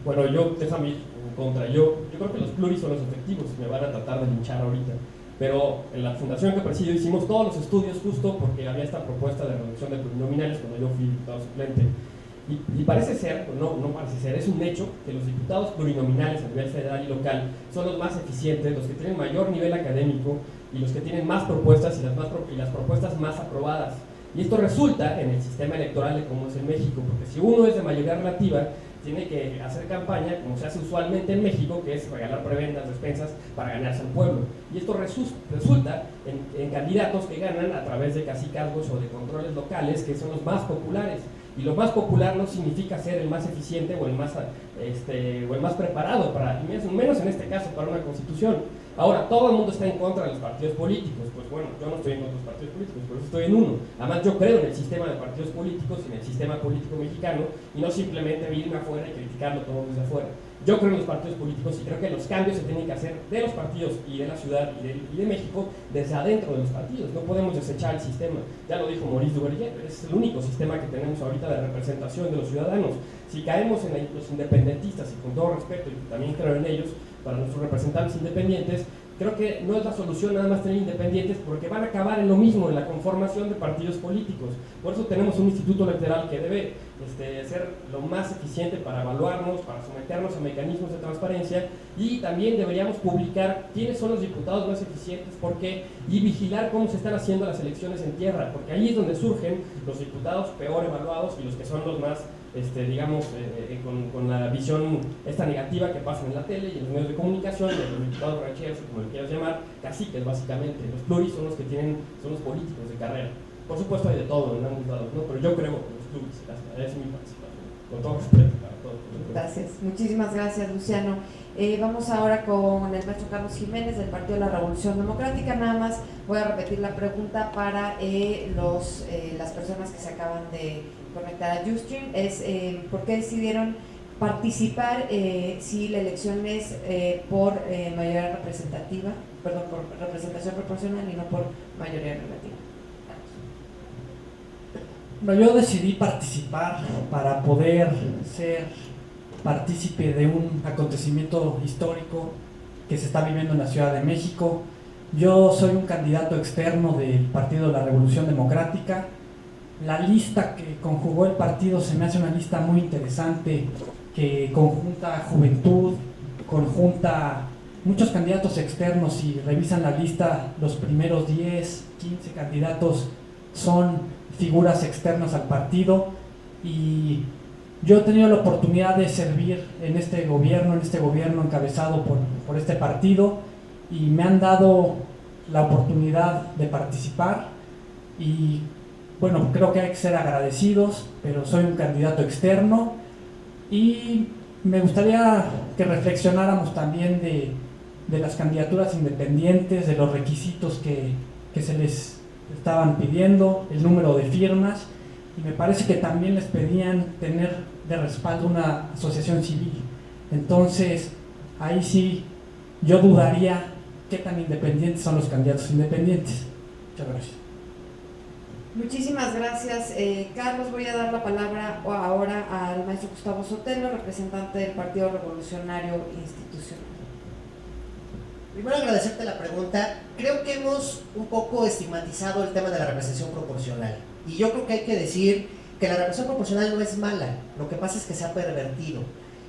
Bueno, déjame ir en contra. Yo creo que los pluris son los efectivos, me van a tratar de linchar ahorita. Pero en la fundación que presido hicimos todos los estudios justo porque había esta propuesta de reducción de plurinominales cuando yo fui diputado suplente. Y parece ser, no parece ser, es un hecho que los diputados plurinominales a nivel federal y local son los más eficientes, los que tienen mayor nivel académico y los que tienen más propuestas y las propuestas más aprobadas. Y esto resulta en el sistema electoral de cómo es en México, porque si uno es de mayoría relativa, tiene que hacer campaña, como se hace usualmente en México, que es regalar prebendas, despensas para ganarse al pueblo. Y esto resulta en candidatos que ganan a través de cacicazgos o de controles locales, que son los más populares. Y lo más popular no significa ser el más eficiente o el más preparado, menos en este caso para una constitución. Ahora, todo el mundo está en contra de los partidos políticos. Pues bueno, yo no estoy en contra de los partidos políticos, por eso estoy en uno. Además, yo creo en el sistema de partidos políticos y en el sistema político mexicano, y no simplemente irme afuera y criticarlo todo desde afuera. Yo creo en los partidos políticos y creo que los cambios se tienen que hacer de los partidos y de la ciudad y de México desde adentro de los partidos. No podemos desechar el sistema. Ya lo dijo Maurice Duverger, es el único sistema que tenemos ahorita de representación de los ciudadanos. Si caemos en los independentistas, y con todo respeto, y también creo en ellos, para nuestros representantes independientes, creo que no es la solución nada más tener independientes, porque van a acabar en lo mismo, en la conformación de partidos políticos. Por eso tenemos un instituto electoral que debe ser lo más eficiente para evaluarnos, para someternos a mecanismos de transparencia, y también deberíamos publicar quiénes son los diputados más eficientes, y vigilar cómo se están haciendo las elecciones en tierra, porque ahí es donde surgen los diputados peor evaluados y los que son los más con la visión esta negativa que pasan en la tele y en los medios de comunicación, de los diputados rancheros, como le quieras llamar, caciques básicamente. Los pluris son los que son los políticos de carrera. Por supuesto hay de todo en ambos lados, ¿no? Pero yo creo en los pluris, es mi participación. Con todo respeto para todos. Gracias, muchísimas gracias, Luciano. Vamos ahora con el maestro Carlos Jiménez del Partido de la Revolución Democrática. Nada más voy a repetir la pregunta para las personas que se acaban de conectar a Ustream. Es ¿por qué decidieron participar si la elección es por mayoría representativa, por representación proporcional y no por mayoría relativa? No, yo decidí participar para poder ser partícipe de un acontecimiento histórico que se está viviendo en la Ciudad de México, Yo soy un candidato externo del Partido de la Revolución Democrática. La lista que conjugó el partido se me hace una lista muy interesante, que conjunta juventud, conjunta muchos candidatos externos. Si revisan la lista, los primeros 10, 15 candidatos son figuras externas al partido, y yo he tenido la oportunidad de servir en este gobierno encabezado por este partido, y me han dado la oportunidad de participar, y bueno, creo que hay que ser agradecidos, pero soy un candidato externo, y me gustaría que reflexionáramos también de las candidaturas independientes, de los requisitos que se les estaban pidiendo, el número de firmas, y me parece que también les pedían tener de respaldo una asociación civil. Entonces, ahí sí yo dudaría qué tan independientes son los candidatos independientes. Muchas gracias. Muchísimas gracias, Carlos. Voy a dar la palabra ahora al maestro Gustavo Sotelo, representante del Partido Revolucionario Institucional. Primero agradecerte la pregunta. Creo que hemos un poco estigmatizado el tema de la representación proporcional, y yo creo que hay que decir que la representación proporcional no es mala, lo que pasa es que se ha pervertido,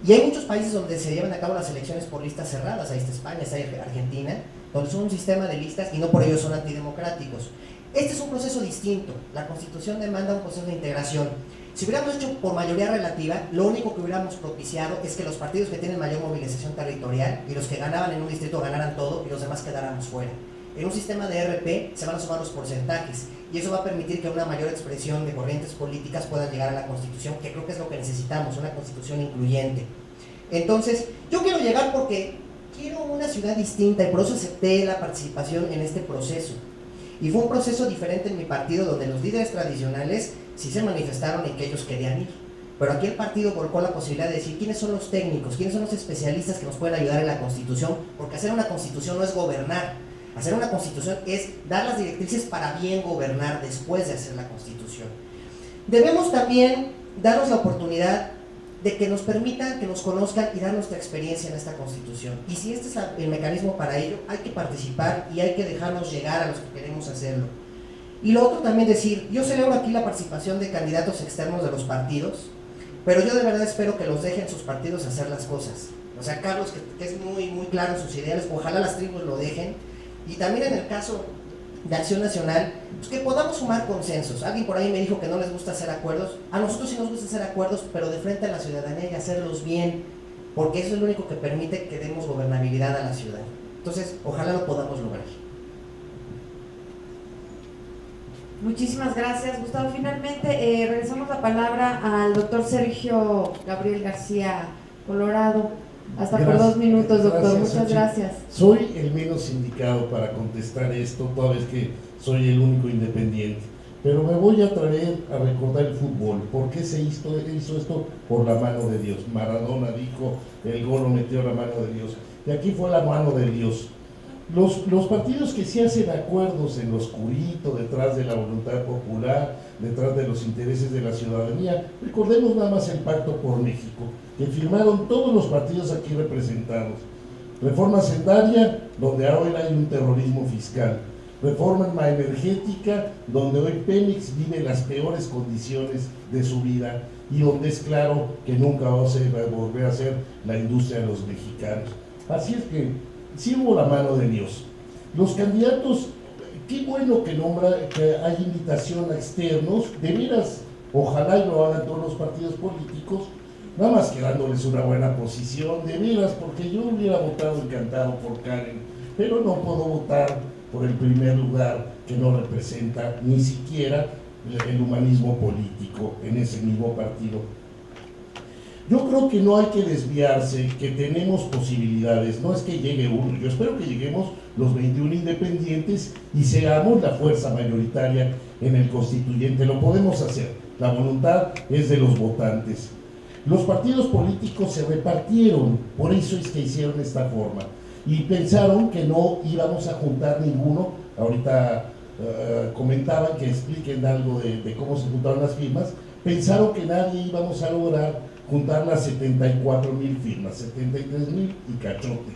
y hay muchos países donde se llevan a cabo las elecciones por listas cerradas. Ahí está España, está Argentina, donde son un sistema de listas y no por ello son antidemocráticos. Este es un proceso distinto. La Constitución demanda un proceso de integración. Si hubiéramos hecho por mayoría relativa, lo único que hubiéramos propiciado es que los partidos que tienen mayor movilización territorial y los que ganaban en un distrito ganaran todo y los demás quedáramos fuera. En un sistema de RP se van a sumar los porcentajes, y eso va a permitir que una mayor expresión de corrientes políticas puedan llegar a la Constitución, que creo que es lo que necesitamos, una Constitución incluyente. Entonces, yo quiero llegar porque quiero una ciudad distinta, y por eso acepté la participación en este proceso. Y fue un proceso diferente en mi partido, donde los líderes tradicionales sí se manifestaron en que ellos querían ir, pero aquí el partido volcó la posibilidad de decir quiénes son los técnicos, quiénes son los especialistas que nos pueden ayudar en la Constitución, porque hacer una Constitución no es gobernar. Hacer una Constitución es dar las directrices para bien gobernar después de hacer la Constitución. Debemos también darnos la oportunidad de que nos permitan, que nos conozcan y dar nuestra experiencia en esta Constitución. Y si este es el mecanismo para ello, hay que participar y hay que dejarnos llegar a los que queremos hacerlo. Y lo otro también decir, yo celebro aquí la participación de candidatos externos de los partidos, pero yo de verdad espero que los dejen sus partidos hacer las cosas. O sea, Carlos, que es muy claro en sus ideales, ojalá las tribus lo dejen. Y también en el caso de Acción Nacional, pues que podamos sumar consensos. Alguien por ahí me dijo que no les gusta hacer acuerdos. A nosotros sí nos gusta hacer acuerdos, pero de frente a la ciudadanía, y hacerlos bien, porque eso es lo único que permite que demos gobernabilidad a la ciudad. Entonces, ojalá lo podamos lograr. Muchísimas gracias, Gustavo. Finalmente, regresamos la palabra al doctor Sergio Gabriel García Colorado. Hasta por 2 minutos, doctor. Muchas gracias. Soy el menos indicado para contestar esto, toda vez que soy el único independiente. Pero me voy a traer a recordar el fútbol. ¿Por qué se hizo esto? Por la mano de Dios. Maradona dijo, el gol lo metió la mano de Dios. Y aquí fue la mano de Dios. Los partidos que sí hacen acuerdos en lo oscurito, detrás de la voluntad popular, detrás de los intereses de la ciudadanía, recordemos nada más el Pacto por México, que firmaron todos los partidos aquí representados. Reforma sendaria, donde ahora hay un terrorismo fiscal. Reforma energética, donde hoy Pemex vive las peores condiciones de su vida, y donde es claro que nunca va a volver a ser la industria de los mexicanos. Así es que sí hubo la mano de Dios. Los candidatos, qué bueno que hay invitación a externos, de veras, ojalá y lo hagan todos los partidos políticos, nada más que dándoles una buena posición, de veras, porque yo hubiera votado encantado por Karen, pero no puedo votar por el primer lugar que no representa ni siquiera el humanismo político en ese mismo partido. Yo creo que no hay que desviarse, que tenemos posibilidades, no es que llegue uno, yo espero que lleguemos los 21 independientes y seamos la fuerza mayoritaria en el constituyente, lo podemos hacer, la voluntad es de los votantes. Los partidos políticos se repartieron, por eso es que hicieron esta forma, y pensaron que no íbamos a juntar ninguno. Ahorita comentaban que expliquen algo de cómo se juntaron las firmas. Pensaron que nadie íbamos a lograr juntar las 74,000 firmas, 73,000 y cachote.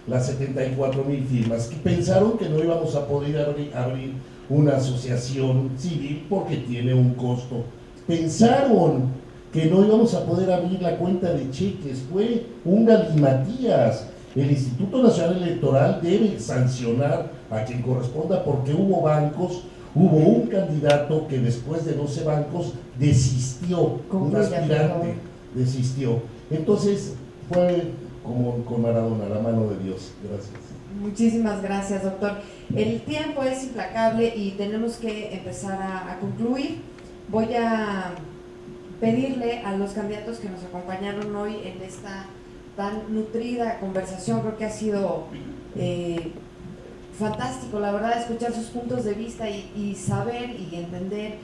las 74,000 firmas, que pensaron que no íbamos a poder abrir una asociación civil porque tiene un costo. Pensaron que no íbamos a poder abrir la cuenta de cheques, fue un galimatías. El Instituto Nacional Electoral debe sancionar a quien corresponda porque hubo bancos, hubo un candidato que después de 12 bancos desistió, un aspirante desistió. Entonces fue como con Maradona, la mano de Dios. Gracias. Muchísimas gracias, doctor. El tiempo es implacable y tenemos que empezar a concluir. Voy a pedirle a los candidatos que nos acompañaron hoy en esta tan nutrida conversación, creo que ha sido fantástico, la verdad, escuchar sus puntos de vista y saber y entender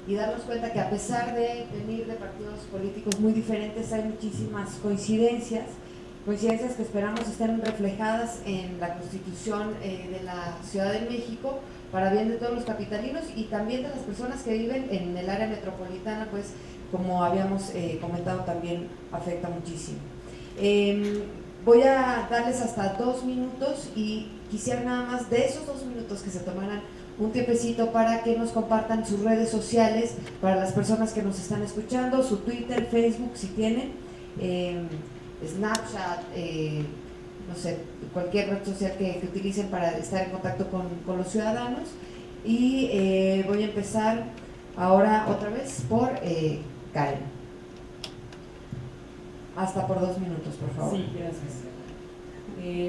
y darnos cuenta que a pesar de venir de partidos políticos muy diferentes, hay muchísimas coincidencias que esperamos estén reflejadas en la Constitución de la Ciudad de México para bien de todos los capitalinos y también de las personas que viven en el área metropolitana, pues como habíamos comentado también afecta muchísimo. Voy a darles hasta 2 minutos y quisiera nada más de esos 2 minutos que se tomaran un tiempecito para que nos compartan sus redes sociales para las personas que nos están escuchando, su Twitter, Facebook si tienen, Snapchat, no sé, cualquier red social que utilicen para estar en contacto con los ciudadanos. Y voy a empezar ahora otra vez por Karen. Hasta por 2 minutos, por favor. Sí, gracias.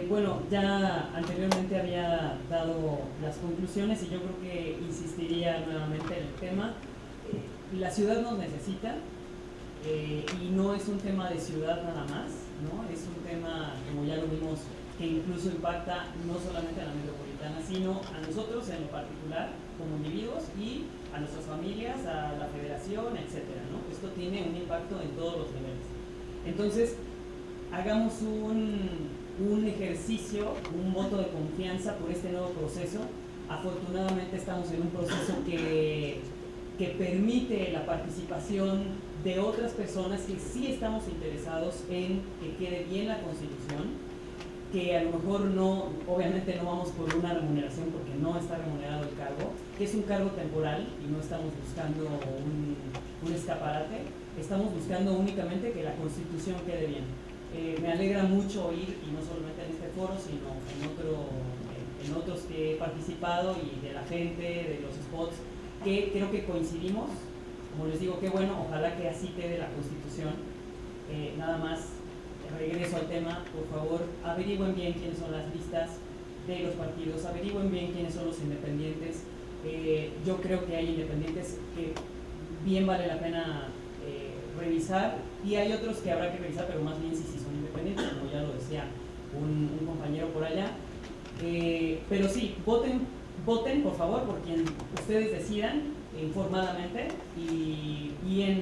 Bueno, ya anteriormente había dado las conclusiones y yo creo que insistiría nuevamente en el tema. La ciudad nos necesita y no es un tema de ciudad nada más, ¿no? Es un tema, como ya lo vimos, que incluso impacta no solamente a la metropolitana, sino a nosotros en lo particular como individuos y a nuestras familias, a la federación, etcétera, ¿no? Esto tiene un impacto en todos los niveles. Entonces, hagamos un ejercicio, un voto de confianza por este nuevo proceso. Afortunadamente estamos en un proceso que permite la participación de otras personas que sí estamos interesados en que quede bien la Constitución, que a lo mejor no, obviamente no vamos por una remuneración porque no está remunerado el cargo, que es un cargo temporal y no estamos buscando un escaparate. Estamos buscando únicamente que la Constitución quede bien. Me alegra mucho oír, y no solamente en este foro, sino en otros que he participado y de la gente, de los spots, que creo que coincidimos. Como les digo, qué bueno, ojalá que así quede la Constitución. Nada más, regreso al tema, por favor, averigüen bien quiénes son las listas de los partidos, averigüen bien quiénes son los independientes. Yo creo que hay independientes que bien vale la pena revisar y hay otros que habrá que revisar, pero más bien si son independientes, como ya lo decía un compañero por allá. Pero sí, voten por favor por quien ustedes decidan informadamente y bien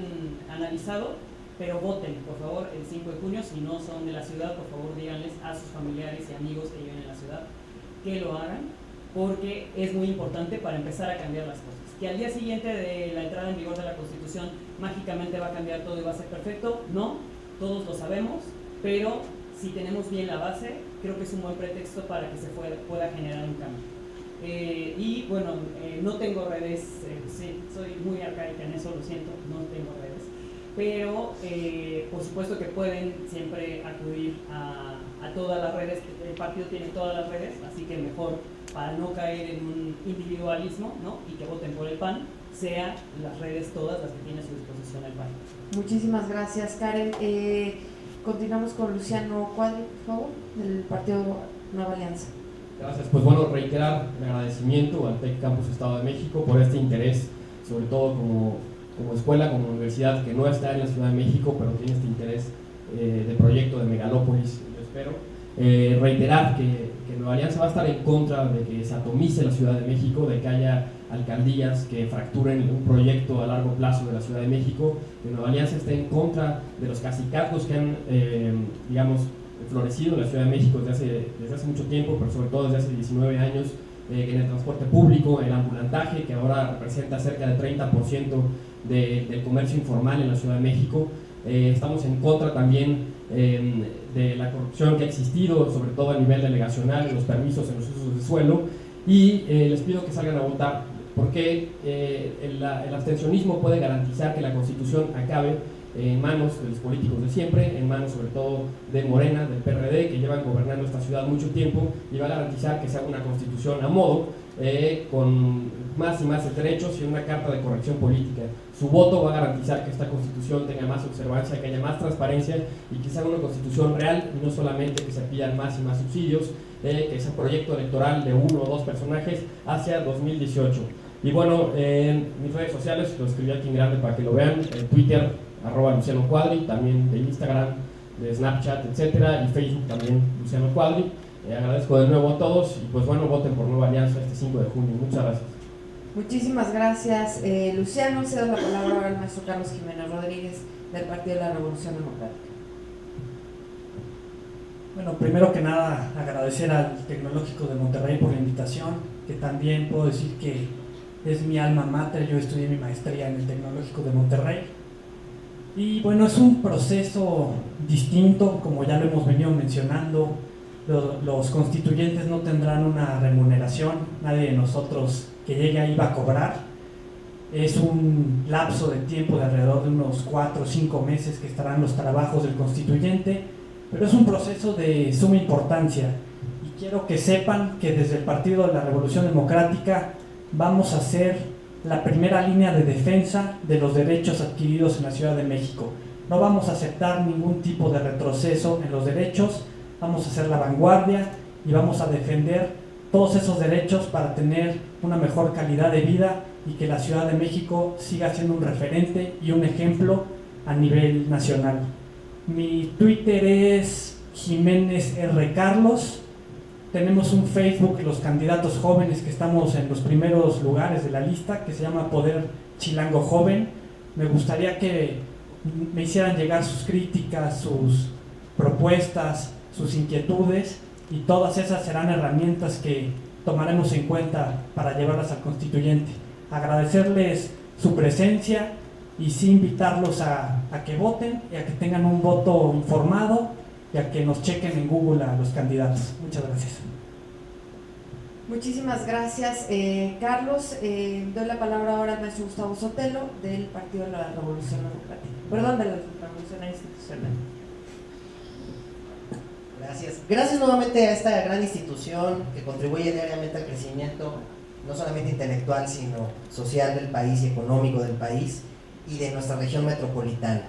analizado, pero voten por favor el 5 de junio. Si no son de la ciudad, por favor díganles a sus familiares y amigos que viven en la ciudad que lo hagan, porque es muy importante para empezar a cambiar las cosas. Que al día siguiente de la entrada en vigor de la Constitución mágicamente va a cambiar todo y va a ser perfecto, no, todos lo sabemos, pero si tenemos bien la base, creo que es un buen pretexto para que se pueda generar un cambio. Y bueno, no tengo redes, sí, soy muy arcaica en eso, lo siento, no tengo redes, pero por supuesto que pueden siempre acudir a todas las redes, el partido tiene todas las redes, así que mejor para no caer en un individualismo, ¿no? Y que voten por el PAN, sea las redes todas las que tiene a su disposición el PAN. Muchísimas gracias, Karen. Continuamos con Luciano Cuadri, por favor, del Partido Nueva Alianza. Gracias. Pues bueno, reiterar el agradecimiento al TEC Campus Estado de México por este interés, sobre todo como escuela, como universidad que no está en la Ciudad de México, pero tiene este interés de proyecto de megalópolis, yo espero. Reiterar que Nueva Alianza va a estar en contra de que se atomice la Ciudad de México, de que haya alcaldías que fracturen un proyecto a largo plazo de la Ciudad de México, que Nueva Alianza esté en contra de los cacicazgos que han, florecido en la Ciudad de México desde hace mucho tiempo, pero sobre todo desde hace 19 años, en el transporte público, el ambulantaje, que ahora representa cerca del 30% del comercio informal en la Ciudad de México. estamos en contra también de la corrupción que ha existido, sobre todo a nivel delegacional, en los permisos, en los usos de suelo, y les pido que salgan a votar, porque el abstencionismo puede garantizar que la Constitución acabe en manos de los políticos de siempre, en manos sobre todo de Morena, del PRD, que llevan gobernando esta ciudad mucho tiempo, y va a garantizar que sea una Constitución a modo, con más y más derechos y una carta de corrección política. Su voto va a garantizar que esta Constitución tenga más observancia, que haya más transparencia y que sea una Constitución real y no solamente que se pidan más y más subsidios, que sea un proyecto electoral de 1 o 2 personajes hacia 2018. Y bueno, en mis redes sociales, lo escribí aquí en grande para que lo vean, en Twitter, @LucianoQuadri, también de Instagram, de Snapchat, etcétera, y Facebook también, Luciano Cuadri. Agradezco de nuevo a todos y pues bueno, voten por Nueva Alianza este 5 de junio. Muchas gracias. Muchísimas gracias, Luciano. Cedo la palabra ahora al maestro Carlos Jiménez Rodríguez del Partido de la Revolución Democrática. Bueno, primero que nada agradecer al Tecnológico de Monterrey por la invitación, que también puedo decir que es mi alma mater. Yo estudié mi maestría en el Tecnológico de Monterrey y bueno, es un proceso distinto, como ya lo hemos venido mencionando. Los constituyentes no tendrán una remuneración, nadie de nosotros que llegue ahí va a cobrar. Es un lapso de tiempo de alrededor de unos 4 o 5 meses que estarán los trabajos del constituyente, pero es un proceso de suma importancia y quiero que sepan que desde el Partido de la Revolución Democrática vamos a ser la primera línea de defensa de los derechos adquiridos en la Ciudad de México. No vamos a aceptar ningún tipo de retroceso en los derechos. Vamos a ser la vanguardia y vamos a defender todos esos derechos para tener una mejor calidad de vida y que la Ciudad de México siga siendo un referente y un ejemplo a nivel nacional. Mi Twitter es Jiménez R. Carlos. Tenemos un Facebook, los candidatos jóvenes, que estamos en los primeros lugares de la lista, que se llama Poder Chilango Joven. Me gustaría que me hicieran llegar sus críticas, sus propuestas, sus inquietudes, y todas esas serán herramientas que tomaremos en cuenta para llevarlas al constituyente. Agradecerles su presencia y sí invitarlos a que voten y a que tengan un voto informado y a que nos chequen en Google a los candidatos. Muchas gracias. Muchísimas gracias, Carlos. Doy la palabra ahora al maestro Gustavo Sotelo del Partido de la Revolución Democrática. Perdón, de la Revolución Institucional. Gracias. Gracias nuevamente a esta gran institución que contribuye diariamente al crecimiento, no solamente intelectual, sino social del país y económico del país y de nuestra región metropolitana.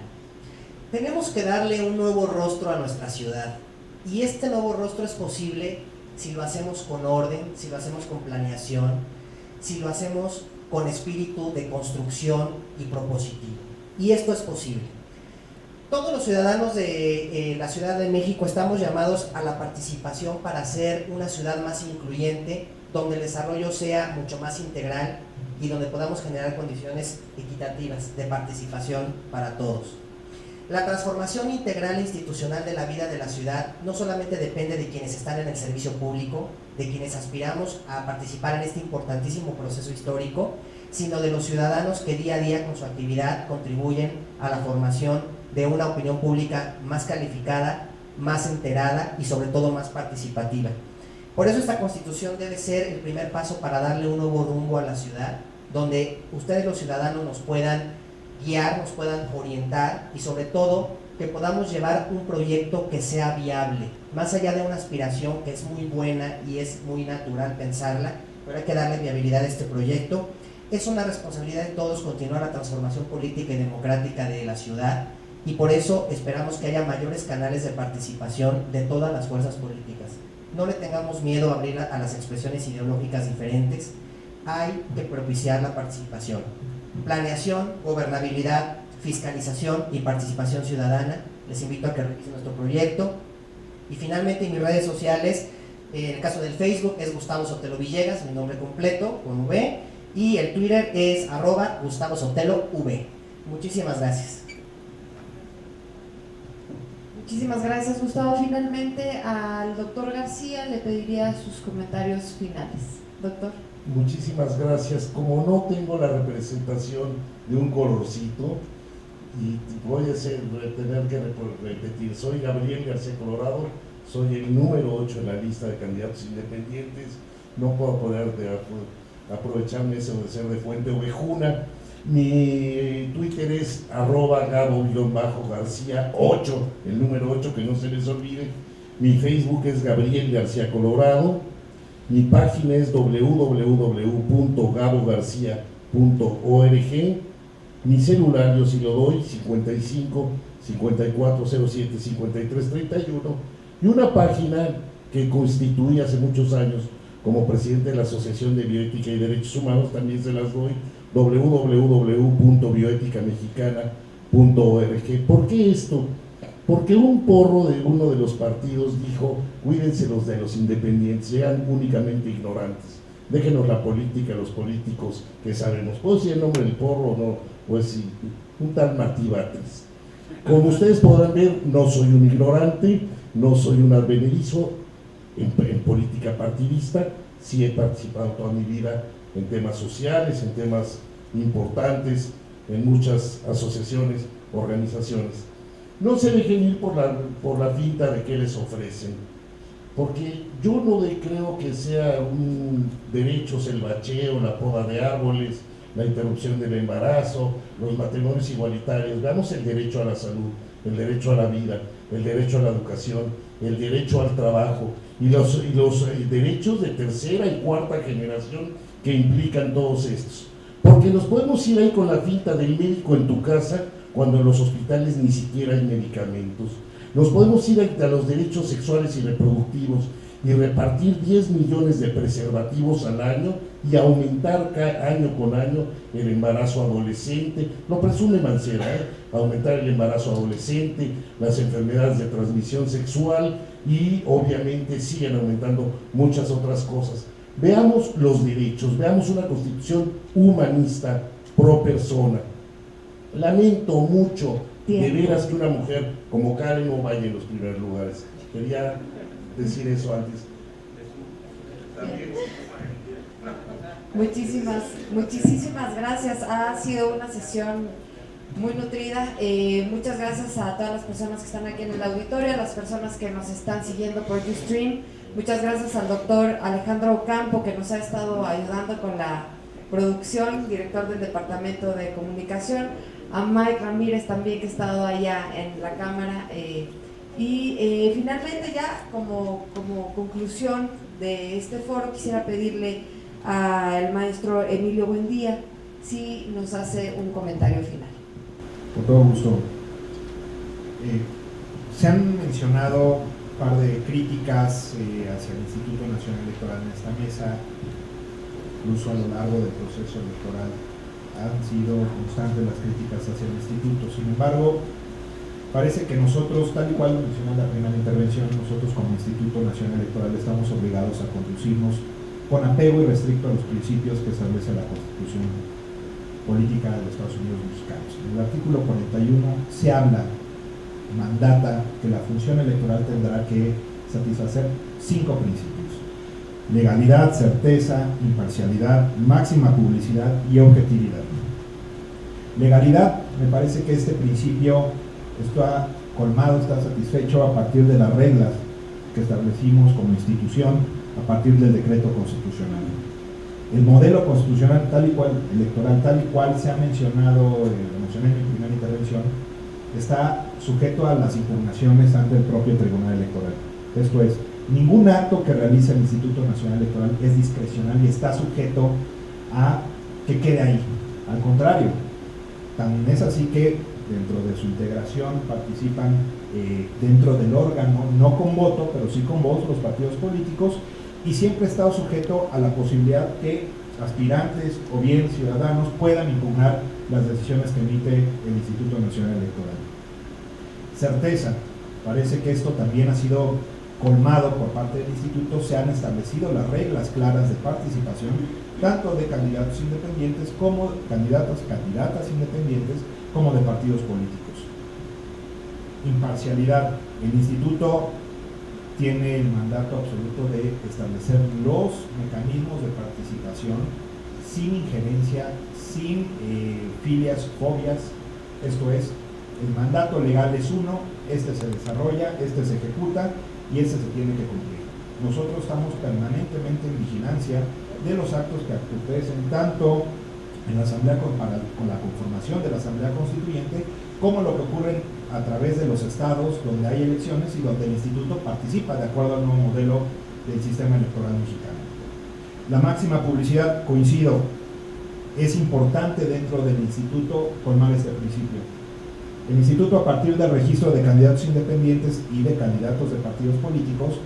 Tenemos que darle un nuevo rostro a nuestra ciudad, y este nuevo rostro es posible si lo hacemos con orden, si lo hacemos con planeación, si lo hacemos con espíritu de construcción y propositivo. Y esto es posible. Todos los ciudadanos de la Ciudad de México estamos llamados a la participación para hacer una ciudad más incluyente, donde el desarrollo sea mucho más integral y donde podamos generar condiciones equitativas de participación para todos. La transformación integral e institucional de la vida de la ciudad no solamente depende de quienes están en el servicio público, de quienes aspiramos a participar en este importantísimo proceso histórico, sino de los ciudadanos que día a día con su actividad contribuyen a la formación de una opinión pública más calificada, más enterada y sobre todo más participativa. Por eso esta Constitución debe ser el primer paso para darle un nuevo rumbo a la ciudad, donde ustedes los ciudadanos nos puedan guiar, nos puedan orientar y sobre todo que podamos llevar un proyecto que sea viable, más allá de una aspiración que es muy buena y es muy natural pensarla, pero hay que darle viabilidad a este proyecto. Es una responsabilidad de todos continuar la transformación política y democrática de la ciudad, y por eso esperamos que haya mayores canales de participación de todas las fuerzas políticas. No le tengamos miedo a abrir a las expresiones ideológicas diferentes, hay que propiciar la participación. Planeación, gobernabilidad, fiscalización y participación ciudadana. Les invito a que revisen nuestro proyecto. Y finalmente en mis redes sociales, en el caso del Facebook es Gustavo Sotelo Villegas, mi nombre completo, con V, y el Twitter es @GustavoSoteloV. Muchísimas gracias. Muchísimas gracias, Gustavo. Finalmente, al doctor García le pediría sus comentarios finales. Doctor. Muchísimas gracias. Como no tengo la representación de un colorcito, y voy a tener que repetir, soy Gabriel García Colorado, soy el número 8 en la lista de candidatos independientes, no puedo poder aprovecharme eso de ser de fuente ovejuna. Mi Twitter es @Gabo_García8, el número 8, que no se les olvide. Mi Facebook es Gabriel García Colorado. Mi página es www.gabogarcia.org. Mi celular, yo sí lo doy, 55 5407 5331. Y una página que constituí hace muchos años como presidente de la Asociación de Bioética y Derechos Humanos, también se las doy, www.bioeticamexicana.org. ¿Por qué esto? Porque un porro de uno de los partidos dijo: cuídense los de los independientes, sean únicamente ignorantes, déjenos la política a los políticos que sabemos. ¿Puedo decir el nombre del porro o no? Pues sí, un tal Martí Batres. Como ustedes podrán ver, no soy un ignorante, no soy un advenedizo en política partidista. Sí he participado toda mi vida en temas sociales, en temas importantes, en muchas asociaciones, organizaciones. No se dejen ir por la finta de qué les ofrecen, porque yo no creo que sea un derecho el bacheo, la poda de árboles, la interrupción del embarazo, los matrimonios igualitarios. Veamos el derecho a la salud, el derecho a la vida, el derecho a la educación, el derecho al trabajo y los derechos de tercera y cuarta generación que implican todos estos. Porque nos podemos ir ahí con la finta del médico en tu casa cuando en los hospitales ni siquiera hay medicamentos. Nos podemos ir a los derechos sexuales y reproductivos y repartir 10 millones de preservativos al año y aumentar año con año el embarazo adolescente. Lo presume Mancera, aumentar el embarazo adolescente, las enfermedades de transmisión sexual y obviamente siguen aumentando muchas otras cosas. Veamos los derechos, veamos una constitución humanista pro persona. Lamento mucho, de veras, que una mujer como Karen no vaya en los primeros lugares. Quería decir eso antes. Muchísimas gracias. Ha sido una sesión muy nutrida. Muchas gracias a todas las personas que están aquí en el auditorio, a las personas que nos están siguiendo por Ustream. Muchas gracias al doctor Alejandro Ocampo, que nos ha estado ayudando con la producción, director del Departamento de Comunicación, a Mike Ramírez también, que ha estado allá en la cámara. Y finalmente, ya como conclusión de este foro, quisiera pedirle al maestro Emilio Buendía si nos hace un comentario final. Con todo gusto. Se han mencionado un par de críticas hacia el Instituto Nacional Electoral en esta mesa, incluso a lo largo del proceso electoral han sido constantes las críticas hacia el instituto. Sin embargo, parece que nosotros, tal y cual mencioné en la primera intervención, nosotros como Instituto Nacional Electoral estamos obligados a conducirnos con apego irrestricto a los principios que establece la Constitución Política de los Estados Unidos Mexicanos. En el artículo 41 se habla, mandata, que la función electoral tendrá que satisfacer 5 principios: legalidad, certeza, imparcialidad, máxima publicidad y objetividad. Legalidad, me parece que este principio está colmado, está satisfecho a partir de las reglas que establecimos como institución, a partir del decreto constitucional. El modelo constitucional tal y cual, electoral tal y cual se ha mencionado, lo mencioné en mi primera intervención, está sujeto a las impugnaciones ante el propio Tribunal Electoral. Esto es, ningún acto que realice el Instituto Nacional Electoral es discrecional y está sujeto a que quede ahí. Al contrario, tan es así que dentro de su integración participan dentro del órgano, no con voto, pero sí con voz, los partidos políticos, y siempre ha estado sujeto a la posibilidad que aspirantes o bien ciudadanos puedan impugnar las decisiones que emite el Instituto Nacional Electoral. Certeza, parece que esto también ha sido colmado por parte del instituto. Se han establecido las reglas claras de participación tanto de candidatos independientes como candidatas independientes como de partidos políticos. Imparcialidad, el instituto tiene el mandato absoluto de establecer los mecanismos de participación sin injerencia, sin filias, fobias, esto es, El mandato legal es uno, este se desarrolla, este se ejecuta y este se tiene que cumplir. Nosotros estamos permanentemente en vigilancia de los actos que acontecen tanto en la Asamblea con la conformación de la Asamblea Constituyente, como lo que ocurre a través de los estados donde hay elecciones y donde el instituto participa de acuerdo al nuevo modelo del sistema electoral mexicano. La máxima publicidad, coincido, es importante dentro del instituto colmar este principio. El instituto, a partir del registro de candidatos independientes y de candidatos de partidos políticos,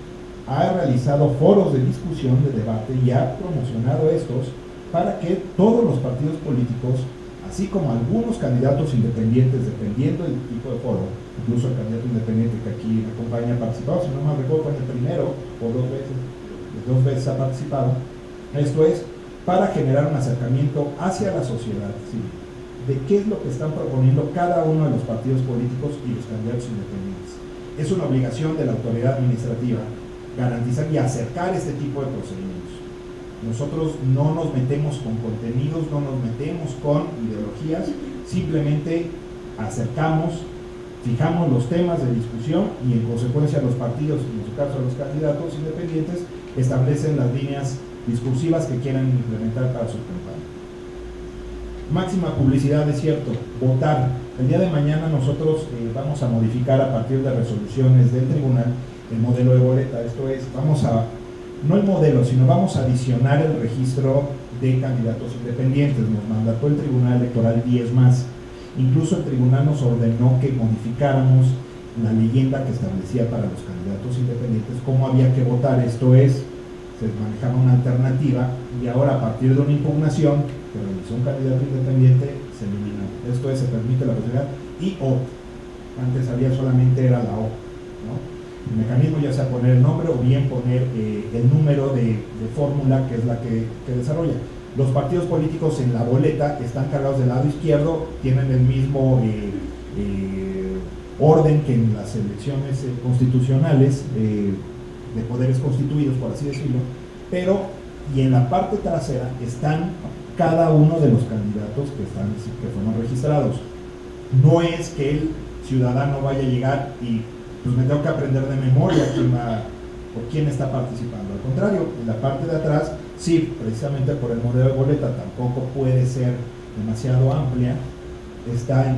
ha realizado foros de discusión, de debate y ha promocionado estos para que todos los partidos políticos, así como algunos candidatos independientes, dependiendo del tipo de foro, incluso el candidato independiente que aquí me acompaña ha participado, si no me recuerdo, fue el primero o dos veces ha participado. Esto es para generar un acercamiento hacia la sociedad civil, de qué es lo que están proponiendo cada uno de los partidos políticos y los candidatos independientes. Es una obligación de la autoridad administrativa garantizar y acercar este tipo de procedimientos. Nosotros no nos metemos con contenidos, no nos metemos con ideologías, simplemente acercamos, fijamos los temas de discusión y en consecuencia los partidos, en su caso los candidatos independientes, establecen las líneas discursivas que quieran implementar para su campaña. Máxima publicidad, es cierto, votar. El día de mañana nosotros vamos a modificar a partir de resoluciones del tribunal el modelo de boleta. Esto es, no el modelo, sino vamos a adicionar el registro de candidatos independientes. Nos mandató el Tribunal Electoral 10 más. Incluso el tribunal nos ordenó que modificáramos la leyenda que establecía para los candidatos independientes cómo había que votar. Esto es, se manejaba una alternativa y ahora a partir de una impugnación que realizó un candidato independiente se eliminó. Esto es, se permite la posibilidad y o. Antes había solamente era la O, ¿no? El mecanismo ya sea poner el nombre o bien poner el número de fórmula que es la que desarrolla. Los partidos políticos en la boleta están cargados del lado izquierdo, tienen el mismo orden que en las elecciones constitucionales de poderes constituidos, por así decirlo, pero y en la parte trasera están cada uno de los candidatos que fueron registrados. No es que el ciudadano vaya a llegar y pues me tengo que aprender de memoria quién está participando. Al contrario, en la parte de atrás, sí, precisamente por el modelo de boleta tampoco puede ser demasiado amplia, está el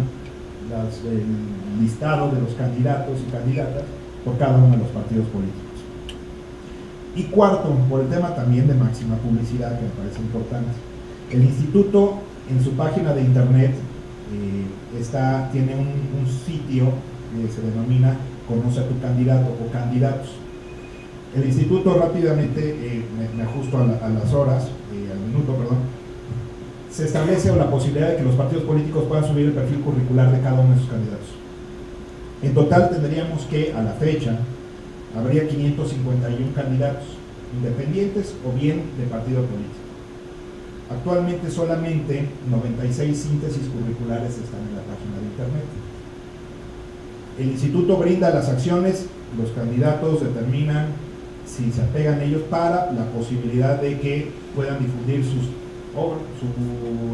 listado de los candidatos y candidatas por cada uno de los partidos políticos. Y cuarto, por el tema también de máxima publicidad, que me parece importante, el instituto en su página de internet tiene un sitio que se denomina Conoce a tu candidato o candidatos. El instituto rápidamente, me ajusto a las horas, al minuto, perdón, se establece la posibilidad de que los partidos políticos puedan subir el perfil curricular de cada uno de sus candidatos. En total tendríamos que, a la fecha, habría 551 candidatos, independientes o bien de partido político. Actualmente solamente 96 síntesis curriculares están en la página de internet. El instituto brinda las acciones, los candidatos determinan si se apegan a ellos para la posibilidad de que puedan difundir su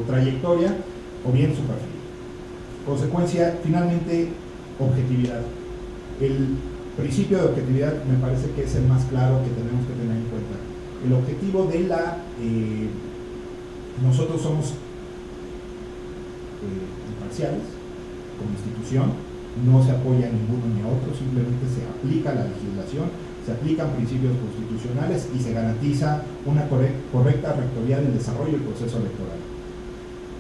trayectoria o bien su perfil. Consecuencia, finalmente, objetividad. El principio de objetividad me parece que es el más claro que tenemos que tener en cuenta. El objetivo de nosotros somos imparciales como institución, no se apoya a ninguno ni a otro, simplemente se aplica la legislación, se aplican principios constitucionales y se garantiza una correcta rectoría del desarrollo del proceso electoral.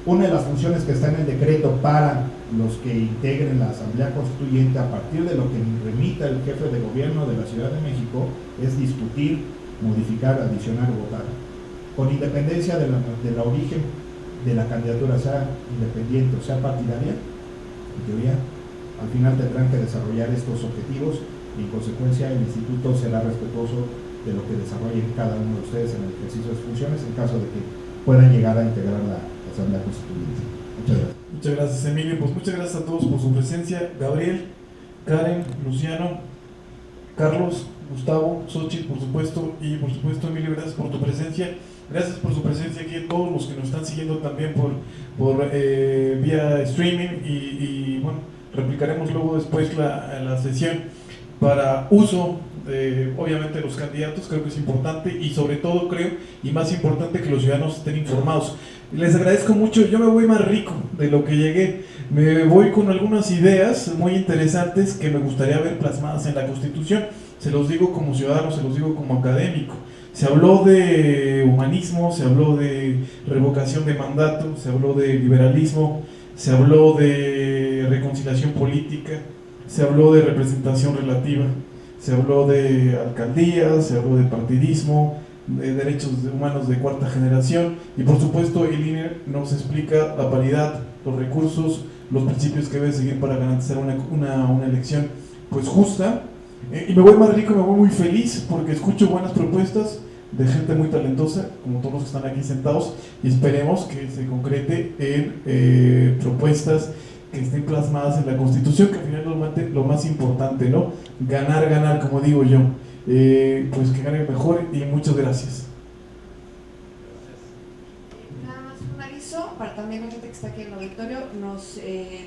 Una de las funciones que está en el decreto para los que integren la Asamblea Constituyente, a partir de lo que remita el jefe de gobierno de la Ciudad de México, es discutir, modificar, adicionar o votar. Con independencia de la origen de la candidatura, sea independiente o sea partidaria, en teoría, al final tendrán que desarrollar estos objetivos y en consecuencia el instituto será respetuoso de lo que desarrollen cada uno de ustedes en el ejercicio de sus funciones en caso de que puedan llegar a integrar la Asamblea Constituyente. Muchas gracias. Muchas gracias, Emilio. Pues muchas gracias a todos por su presencia. Gabriel, Karen, Luciano, Carlos, Gustavo, Xochitl, por supuesto, y por supuesto, Emilio, gracias por tu presencia. Gracias por su presencia aquí a todos los que nos están siguiendo también por vía streaming y bueno, replicaremos luego después la sesión para uso de, obviamente, los candidatos. Creo que es importante y sobre todo creo, y más importante, que los ciudadanos estén informados. Les agradezco mucho. Yo me voy más rico de lo que llegué, me voy con algunas ideas muy interesantes que me gustaría ver plasmadas en la Constitución. Se los digo como ciudadano, se los digo como académico. Se habló de humanismo, se habló de revocación de mandato, se habló de liberalismo, se habló de reconciliación política, se habló de representación relativa, se habló de alcaldías, se habló de partidismo, de derechos humanos de cuarta generación, y por supuesto el INE nos explica la paridad, los recursos, los principios que debe seguir para garantizar una elección pues justa. Y me voy más rico, me voy muy feliz porque escucho buenas propuestas de gente muy talentosa, como todos los que están aquí sentados, y esperemos que se concrete en propuestas que estén plasmadas en la Constitución, que al final es lo más importante, ¿no? Ganar, como digo yo. Pues que gane mejor, y muchas gracias. Nada más un aviso para también la gente que está aquí en el auditorio. Nos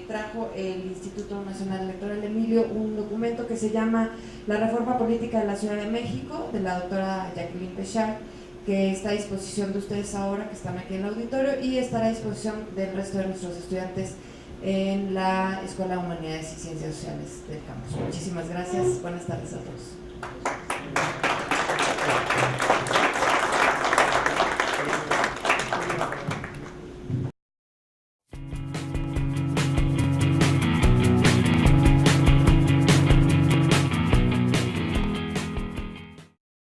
trajo el Instituto Nacional Electoral Emilio un documento que se llama La Reforma Política de la Ciudad de México, de la doctora Jacqueline Pechard, que está a disposición de ustedes ahora que están aquí en el auditorio, y estará a disposición del resto de nuestros estudiantes en la Escuela de Humanidades y Ciencias Sociales del campus. Muchísimas gracias, buenas tardes a todos.